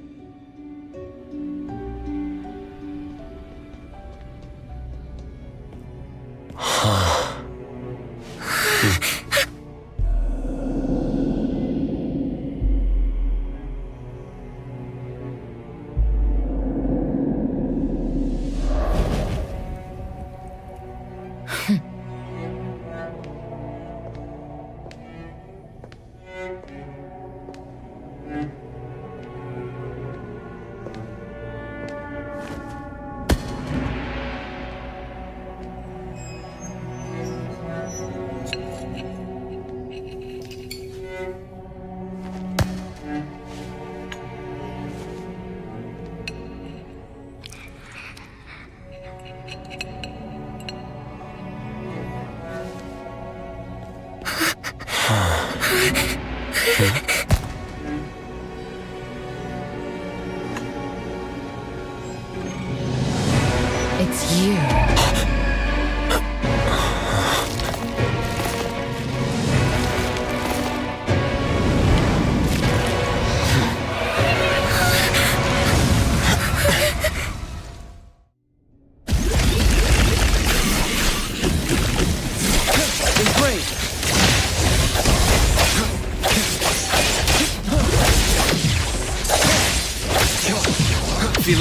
It's you.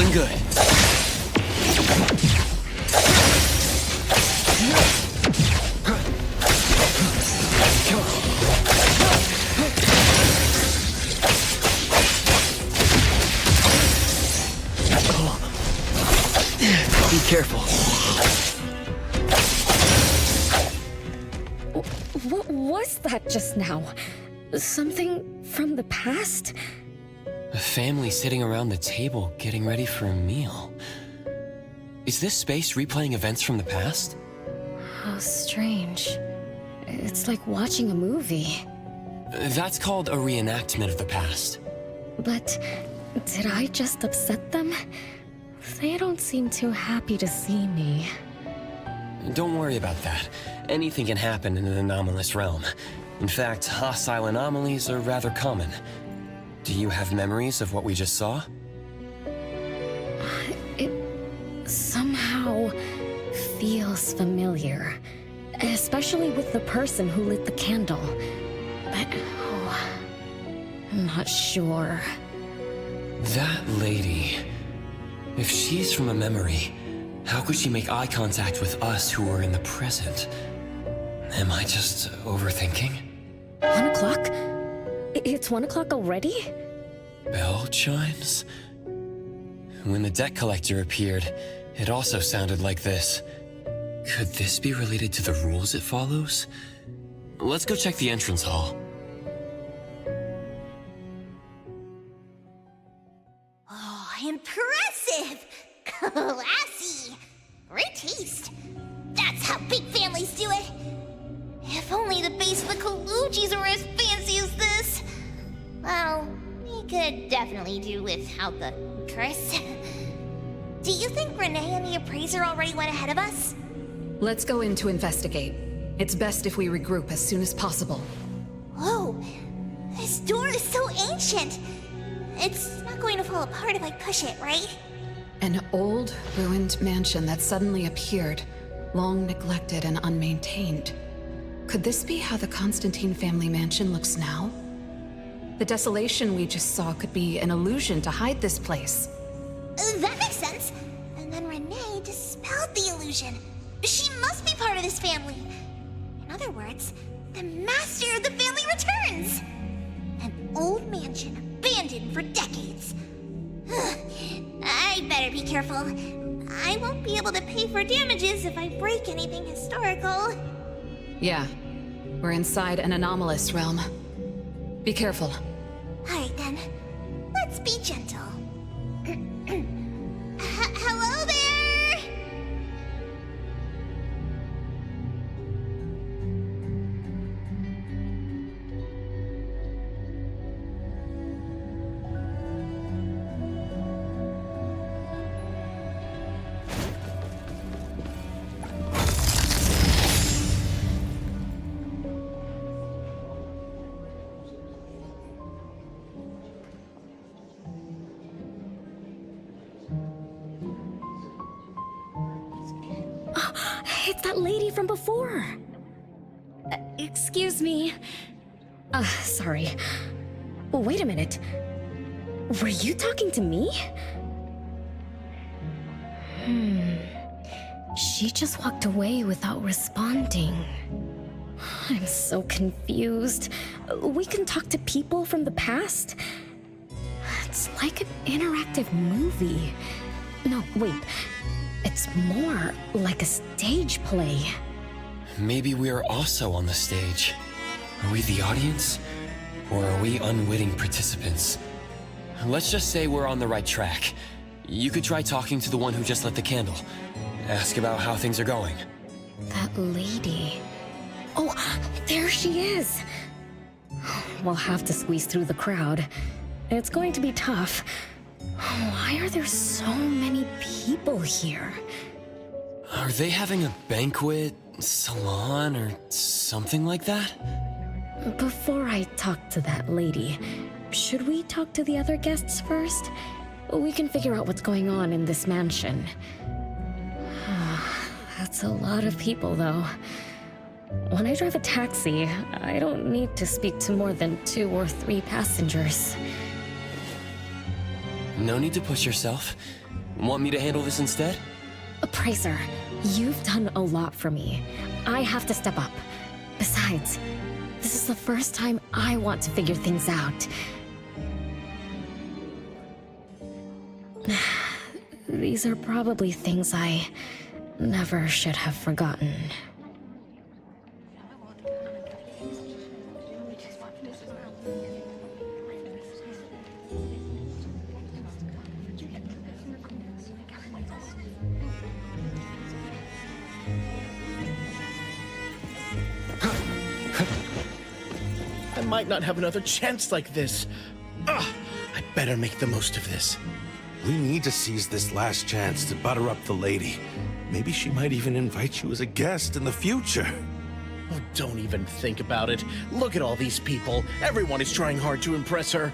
Looking good. Come on. Be careful. What was that just now? Something from the past? A family sitting around the table getting ready for a meal. Is this space replaying events from the past? How strange. It's like watching a movie. That's called a reenactment of the past. But did I just upset them? They don't seem too happy to see me. Don't worry about that. Anything can happen in an anomalous realm. In fact, hostile anomalies are rather common. Do you have memories of what we just saw? It somehow feels familiar. Especially with the person who lit the candle. But, I'm not sure. That lady... If she's from a memory, how could she make eye contact with us who are in the present? Am I just overthinking? 1 o'clock? It's 1 o'clock already? Bell chimes? When the debt collector appeared, it also sounded like this. Could this be related to the rules it follows? Let's go check the entrance hall. Oh, impressive! Classy! Great taste! That's how big families do it! If only the base of the Kalujis were as fancy as this! Well, we could definitely do without the Chris. Do you think Renee and the appraiser already went ahead of us? Let's go in to investigate. It's best if we regroup as soon as possible. Whoa! This door is so ancient! It's not going to fall apart if I push it, right? An old, ruined mansion that suddenly appeared, long neglected and unmaintained. Could this be how the Constantine family mansion looks now? The desolation we just saw could be an illusion to hide this place. That makes sense. And then Renee dispelled the illusion. She must be part of this family. In other words, the master of the family returns. An old mansion abandoned for decades. I better be careful. I won't be able to pay for damages if I break anything historical. Yeah, we're inside an anomalous realm. Be careful. Alright then, let's be gentle. Hello there! It's that lady from before. Excuse me. Sorry. Wait a minute. Were you talking to me? She just walked away without responding. I'm so confused. We can talk to people from the past? It's like an interactive movie. No, wait. It's more like a stage play. Maybe we are also on the stage. Are we the audience? Or are we unwitting participants? Let's just say we're on the right track. You could try talking to the one who just lit the candle. Ask about how things are going. That lady. Oh, there she is. We'll have to squeeze through the crowd. It's going to be tough. Why are there so many people here? Are they having a banquet, salon, or something like that? Before I talk to that lady, should we talk to the other guests first? We can figure out what's going on in this mansion. That's a lot of people, though. When I drive a taxi, I don't need to speak to more than 2 or 3 passengers. No need to push yourself. Want me to handle this instead? Appraiser, you've done a lot for me. I have to step up. Besides, this is the first time I want to figure things out. These are probably things I never should have forgotten. I might not have another chance like this. Ugh, I better make the most of this. We need to seize this last chance to butter up the lady. Maybe she might even invite you as a guest in the future. Oh, don't even think about it. Look at all these people. Everyone is trying hard to impress her.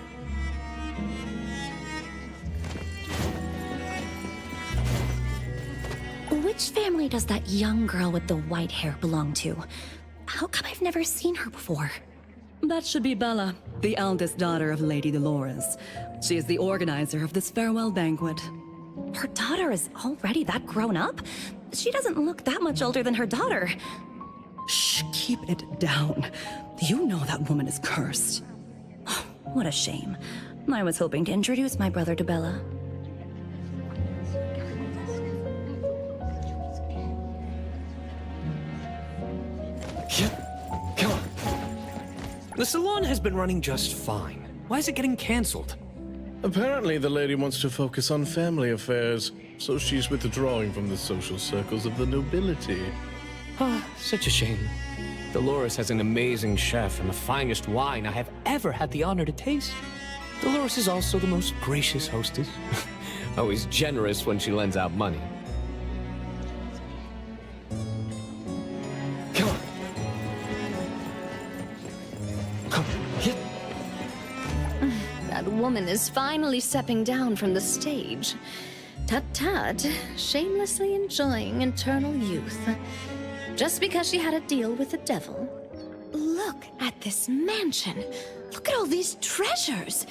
Which family does that young girl with the white hair belong to? How come I've never seen her before? That should be Bella, the eldest daughter of Lady Dolores. She is the organizer of this farewell banquet. Her daughter is already that grown up? She doesn't look that much older than her daughter. Shh, keep it down. You know that woman is cursed. What a shame. I was hoping to introduce my brother to Bella. Come on. The salon has been running just fine. Why is it getting cancelled? Apparently, the lady wants to focus on family affairs, so she's withdrawing from the social circles of the nobility. Ah, such a shame. Dolores has an amazing chef and the finest wine I have ever had the honor to taste. Dolores is also the most gracious hostess. Always generous when she lends out money. Come on. That woman is finally stepping down from the stage. Tut-tut, shamelessly enjoying eternal youth. Just because she had a deal with the devil. Look at this mansion. Look at all these treasures.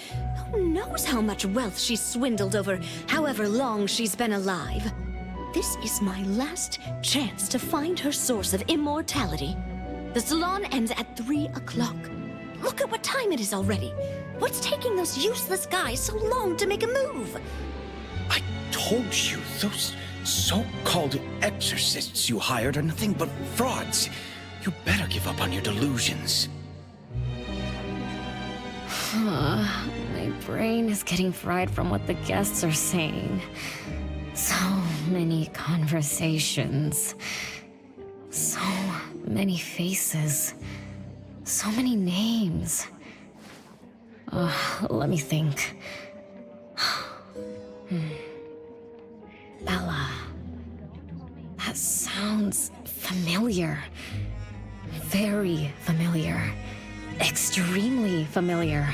Who knows how much wealth she's swindled over however long she's been alive. This is my last chance to find her source of immortality. The salon ends at 3 o'clock. Look at what time it is already. What's taking those useless guys so long to make a move? I told you, those so-called exorcists you hired are nothing but frauds. You better give up on your delusions. My brain is getting fried from what the guests are saying. So many conversations. So many faces. So many names. Let me think. Bella. That sounds familiar. Very familiar. Extremely familiar.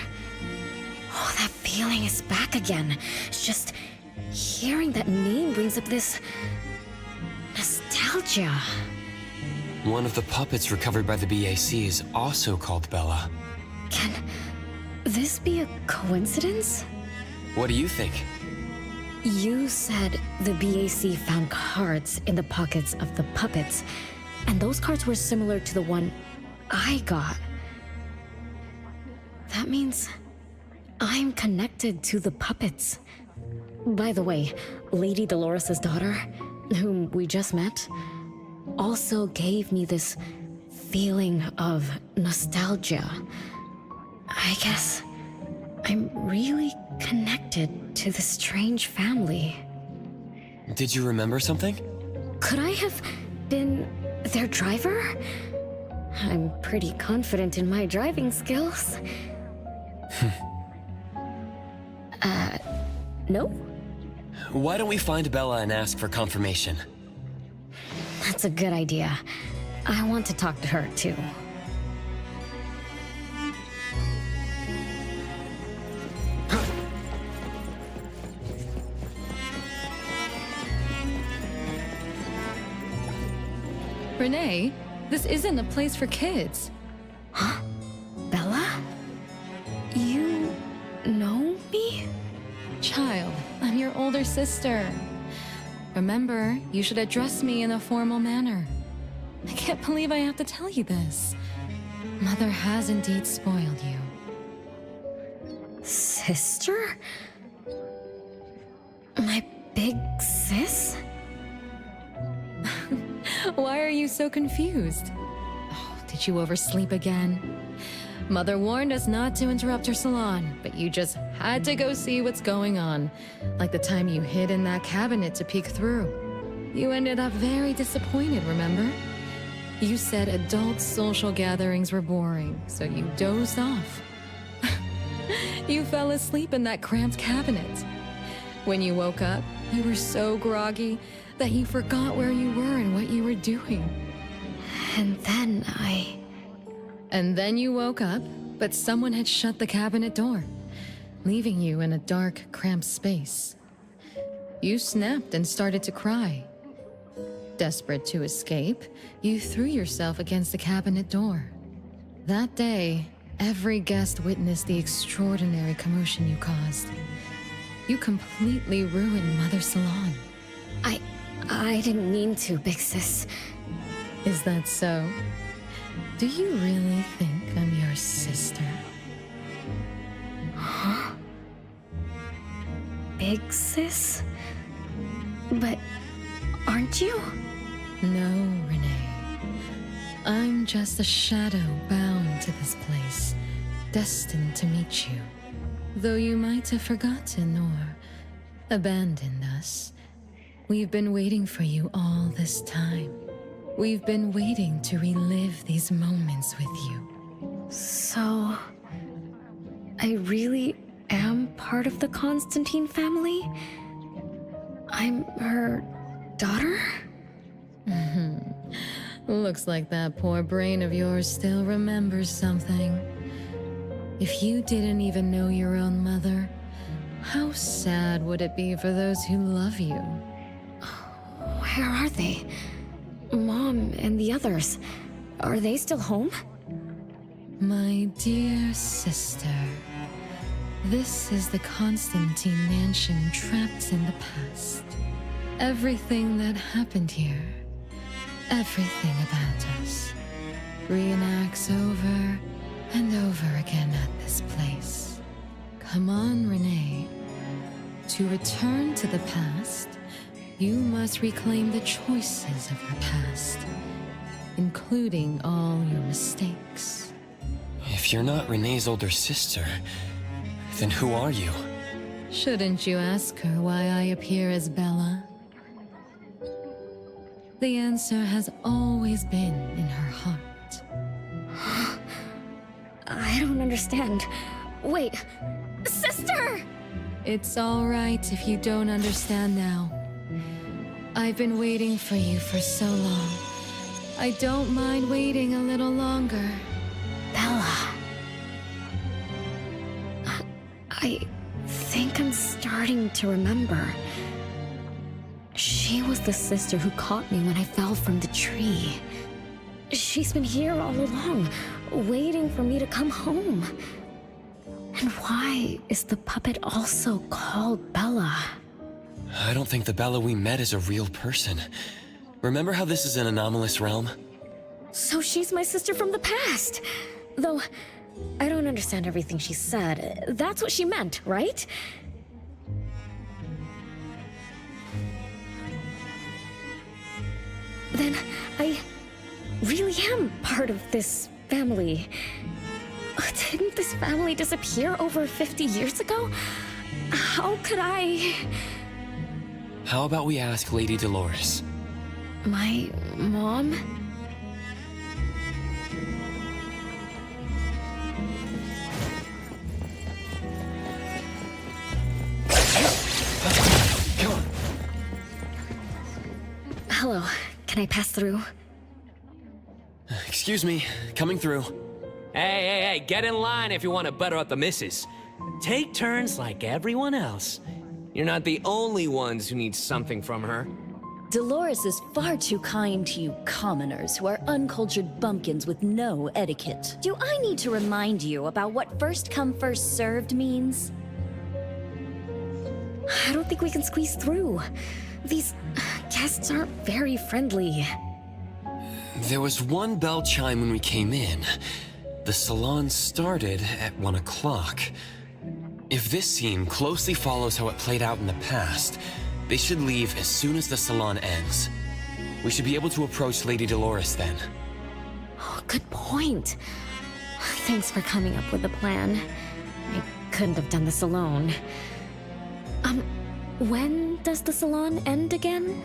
Oh, that feeling is back again. It's just hearing that name brings up this nostalgia. One of the puppets recovered by the BAC is also called Bella. Can this be a coincidence? What do you think? You said the BAC found cards in the pockets of the puppets, and those cards were similar to the one I got. That means I'm connected to the puppets. By the way, Lady Dolores' daughter, whom we just met, also gave me this feeling of nostalgia. I guess I'm really connected to this strange family. Did you remember something? Could I have been their driver? I'm pretty confident in my driving skills. No? Why don't we find Bella and ask for confirmation? That's a good idea. I want to talk to her, too. Renee, this isn't a place for kids. Huh? Bella? You know me? Child, I'm your older sister. Remember, you should address me in a formal manner. I can't believe I have to tell you this. Mother has indeed spoiled you. Sister? My big sis? Why are you so confused? Oh, did you oversleep again? Mother warned us not to interrupt her salon, but you just had to go see what's going on. Like the time you hid in that cabinet to peek through. You ended up very disappointed, remember? You said adult social gatherings were boring, so you dozed off. You fell asleep in that cramped cabinet. When you woke up, you were so groggy that you forgot where you were and what you were doing. And then And then you woke up, but someone had shut the cabinet door, leaving you in a dark, cramped space. You snapped and started to cry. Desperate to escape, you threw yourself against the cabinet door. That day, every guest witnessed the extraordinary commotion you caused. You completely ruined Mother's salon. I didn't mean to, big sis. Is that so? Do you really think I'm your sister? Huh? Big sis? But aren't you? No, Renee. I'm just a shadow bound to this place, destined to meet you. Though you might have forgotten or abandoned us, we've been waiting for you all this time. We've been waiting to relive these moments with you. So, I really am part of the Constantine family? I'm her daughter? Looks like that poor brain of yours still remembers something. If you didn't even know your own mother, how sad would it be for those who love you? Where are they? Mom and the others. Are they still home? My dear sister, this is the Constantine mansion trapped in the past. Everything that happened here, everything about us, reenacts over and over again at this place. Come on, Renee. To return to the past, you must reclaim the choices of your past, including all your mistakes. If you're not Renee's older sister, then who are you? Shouldn't you ask her why I appear as Bella? The answer has always been in her heart. I don't understand. Wait, sister! It's all right if you don't understand now. I've been waiting for you for so long. I don't mind waiting a little longer. Bella. I think I'm starting to remember. She was the sister who caught me when I fell from the tree. She's been here all along, waiting for me to come home. And why is the puppet also called Bella? I don't think the Bella we met is a real person. Remember how this is an anomalous realm? So she's my sister from the past. Though, I don't understand everything she said. That's what she meant, right? Then I really am part of this family. Didn't this family disappear over 50 years ago? How could I... How about we ask Lady Dolores? My mom? Come on. Hello, can I pass through? Excuse me, coming through. Hey, get in line if you want to butter up the missus. Take turns like everyone else. You're not the only ones who need something from her. Dolores is far too kind to you commoners who are uncultured bumpkins with no etiquette. Do I need to remind you about what first come first served means? I don't think we can squeeze through. These guests aren't very friendly. There was one bell chime when we came in. The salon started at 1 o'clock. If this scene closely follows how it played out in the past, they should leave as soon as the salon ends. We should be able to approach Lady Dolores then. Oh, good point. Thanks for coming up with a plan. I couldn't have done this alone. When does the salon end again?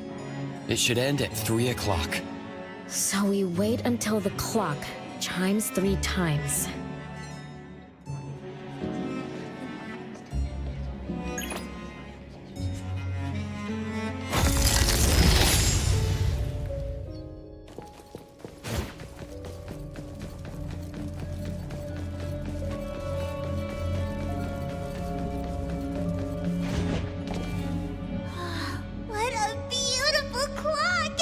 It should end at 3 o'clock. So we wait until the clock chimes 3 times. What a beautiful clock!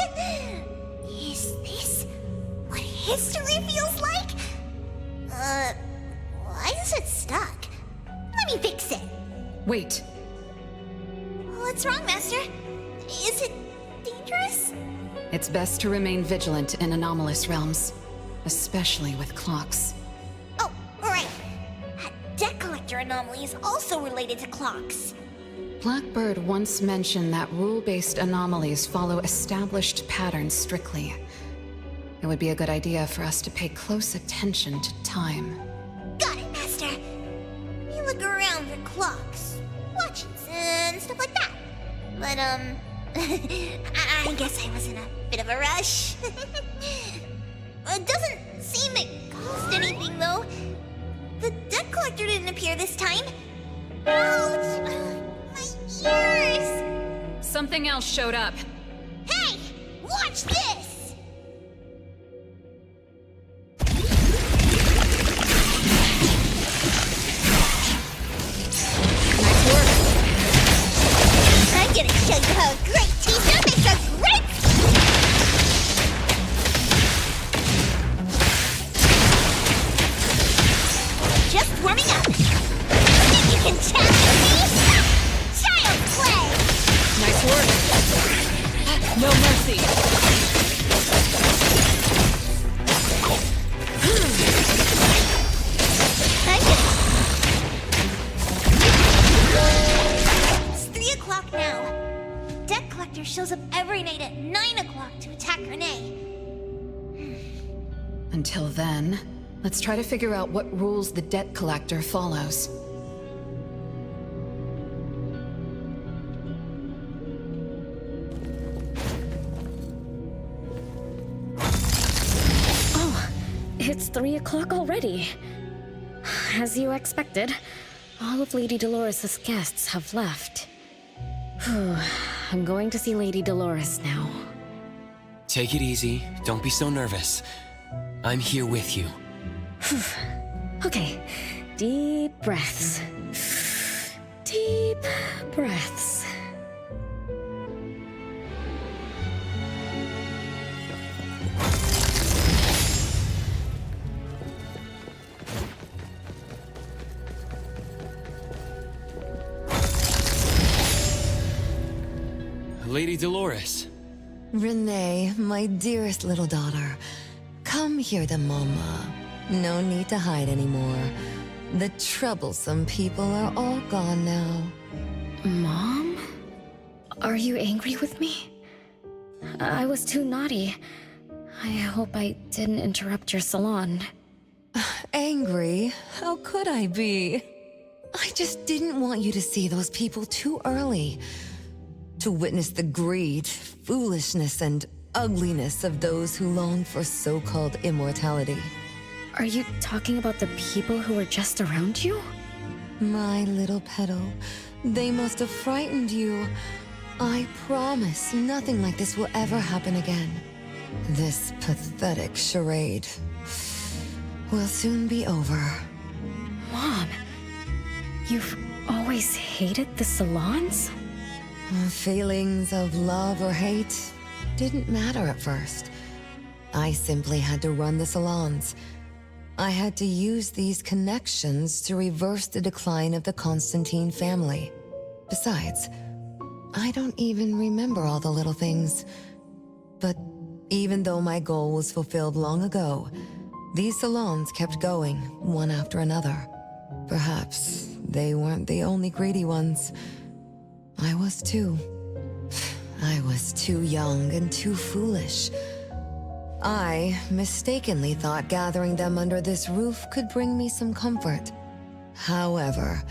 Is this what history feels like? Why is it stuck? Let me fix it. Wait. What's wrong, Master? Is it dangerous? It's best to remain vigilant in anomalous realms, especially with clocks. Oh, right. A debt collector anomaly is also related to clocks. Blackbird once mentioned that rule-based anomalies follow established patterns strictly. It would be a good idea for us to pay close attention to time. Got it, Master. We look around for clocks, watches, and stuff like that. But, I guess I was in a bit of a rush. It doesn't seem it cost anything, though. The debt collector didn't appear this time. Ouch! My ears! Something else showed up. Hey! Watch this! Nice work. I'm gonna show you how a great teacher makes a great... Just warming up. Think you can challenge me? Child's play! Nice work. No mercy. It's 3 o'clock now. Debt collector shows up every night at 9 o'clock to attack Renee. Until then, let's try to figure out what rules the debt collector follows. It's 3 o'clock already. As you expected, all of Lady Dolores' guests have left. Whew. I'm going to see Lady Dolores now. Take it easy. Don't be so nervous. I'm here with you. Okay, deep breaths. Deep breaths. Lady Dolores. Renee, my dearest little daughter. Come here to Mama. No need to hide anymore. The troublesome people are all gone now. Mom? Are you angry with me? I was too naughty. I hope I didn't interrupt your salon. Angry? How could I be? I just didn't want you to see those people too early. To witness the greed, foolishness, and ugliness of those who long for so-called immortality. Are you talking about the people who were just around you? My little petal, they must have frightened you. I promise nothing like this will ever happen again. This pathetic charade will soon be over. Mom, you've always hated the salons? Feelings of love or hate didn't matter at first. I simply had to run the salons. I had to use these connections to reverse the decline of the Constantine family. Besides, I don't even remember all the little things. But even though my goal was fulfilled long ago, these salons kept going, one after another. Perhaps they weren't the only greedy ones. I was too. I was too young and too foolish. I mistakenly thought gathering them under this roof could bring me some comfort. However,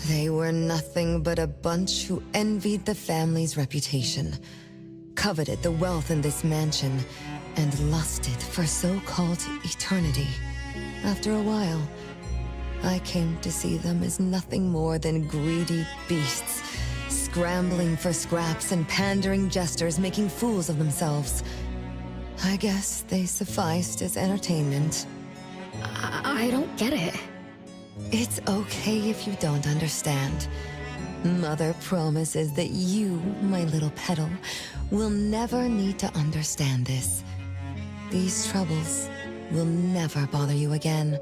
they were nothing but a bunch who envied the family's reputation, coveted the wealth in this mansion, and lusted for so-called eternity. After a while, I came to see them as nothing more than greedy beasts, scrambling for scraps and pandering jesters making fools of themselves. I guess they sufficed as entertainment. I don't get it. It's okay if you don't understand. Mother promises that you, my little petal, will never need to understand this. These troubles will never bother you again.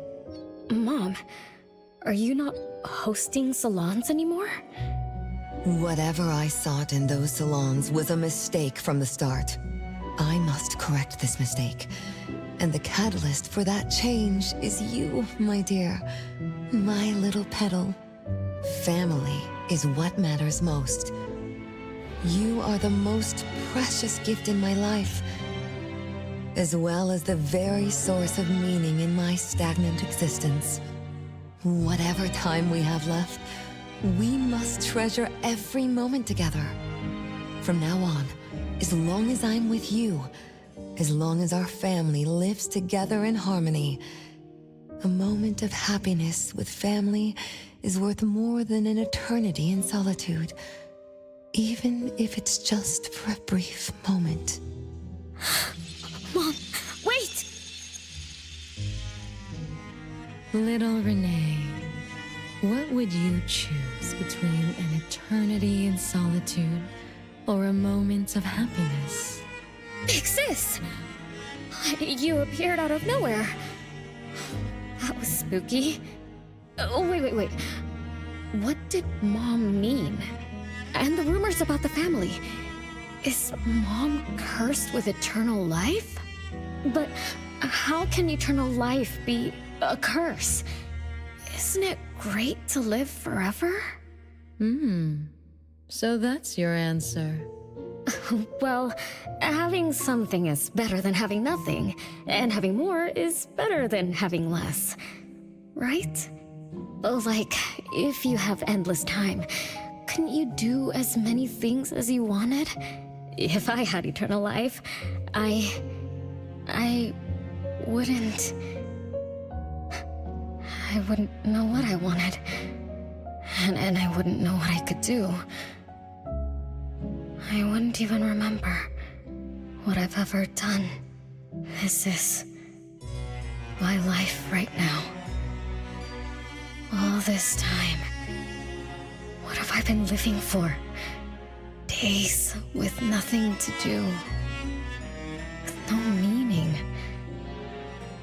Mom, are you not hosting salons anymore? Whatever I sought in those salons was a mistake from the start. I must correct this mistake. And the catalyst for that change is you, my dear. My little petal. Family is what matters most. You are the most precious gift in my life, as well as the very source of meaning in my stagnant existence. Whatever time we have left, we must treasure every moment together. From now on, as long as I'm with you, as long as our family lives together in harmony, a moment of happiness with family is worth more than an eternity in solitude, even if it's just for a brief moment. Mom, wait! Little Renee, what would you choose between an eternity in solitude or a moment of happiness? Big sis! You appeared out of nowhere. That was spooky. Oh, wait. What did Mom mean? And the rumors about the family. Is Mom cursed with eternal life? But how can eternal life be a curse? Isn't it great to live forever? So that's your answer. Well, having something is better than having nothing, and having more is better than having less. Right? Like, if you have endless time, couldn't you do as many things as you wanted? If I had eternal life, I wouldn't know what I wanted. And I wouldn't know what I could do. I wouldn't even remember what I've ever done. Is this my life right now? All this time, what have I been living for? Days with nothing to do, with no meaning,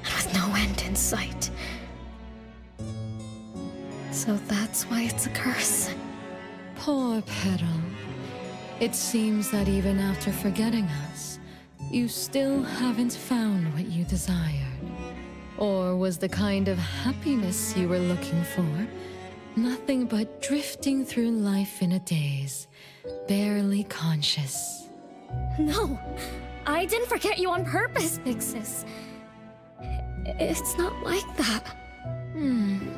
and with no end in sight. So that's why it's a curse. Poor Petal. It seems that even after forgetting us, you still haven't found what you desired. Or was the kind of happiness you were looking for nothing but drifting through life in a daze, barely conscious? No, I didn't forget you on purpose, Big Sis. It's not like that.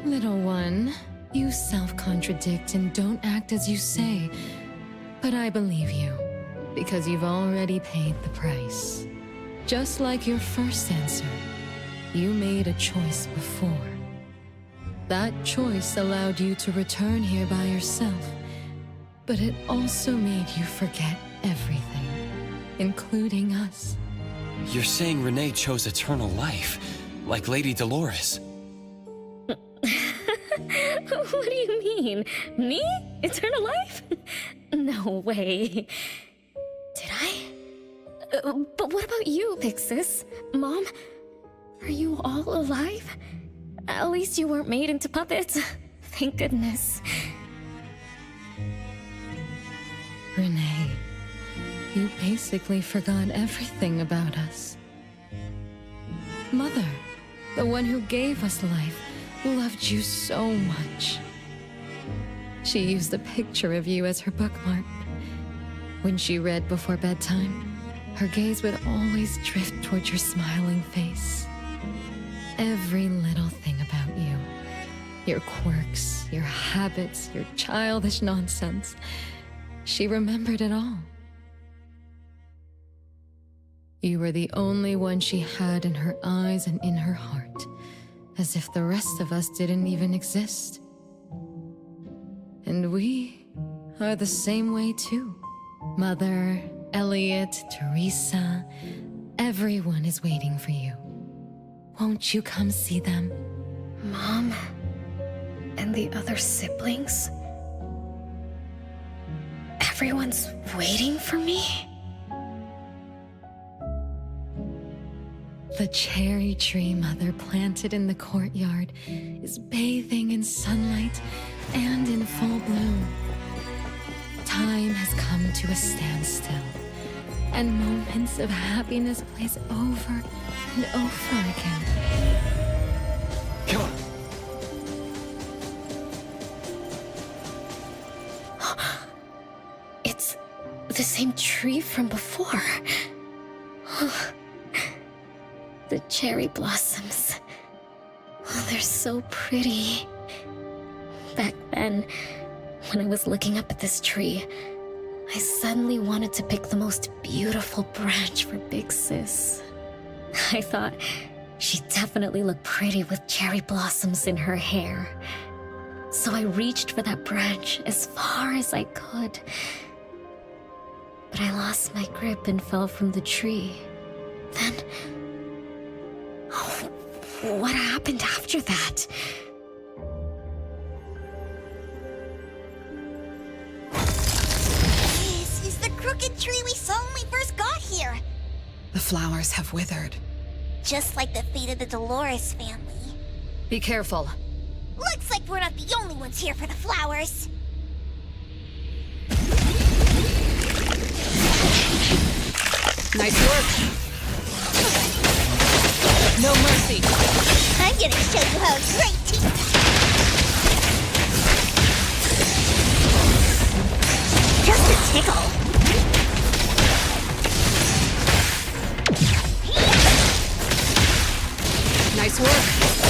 Little one, you self-contradict and don't act as you say. But I believe you, because you've already paid the price. Just like your first answer, you made a choice before. That choice allowed you to return here by yourself, but it also made you forget everything, including us. You're saying Renee chose eternal life, like Lady Dolores. What do you mean? Me? Eternal life? No way. Did I? But what about you, Big Sis? Mom? Are you all alive? At least you weren't made into puppets. Thank goodness. basically forgot everything about us. Mother, the one who gave us life, loved you so much. She used a picture of you as her bookmark. When she read before bedtime, her gaze would always drift towards your smiling face. Every little thing about you, your quirks, your habits, your childish nonsense, she remembered it all. You were the only one she had in her eyes and in her heart, as if the rest of us didn't even exist. And we are the same way too. Mother, Elliot, Teresa, everyone is waiting for you. Won't you come see them? Mom? And the other siblings? Everyone's waiting for me? The cherry tree Mother planted in the courtyard is bathing in sunlight and in full bloom. Time has come to a standstill, and moments of happiness plays over and over again. Come on. It's the same tree from before. The cherry blossoms. Oh, they're so pretty. Back then, when I was looking up at this tree, I suddenly wanted to pick the most beautiful branch for Big Sis. I thought she'd definitely look pretty with cherry blossoms in her hair. So I reached for that branch as far as I could. But I lost my grip and fell from the tree. Then... oh, what happened after that? This is the crooked tree we saw when we first got here. The flowers have withered. Just like the fate of the Dolores family. Be careful. Looks like we're not the only ones here for the flowers. Nice work. No mercy. I'm gonna show you how great just a tickle. Nice work.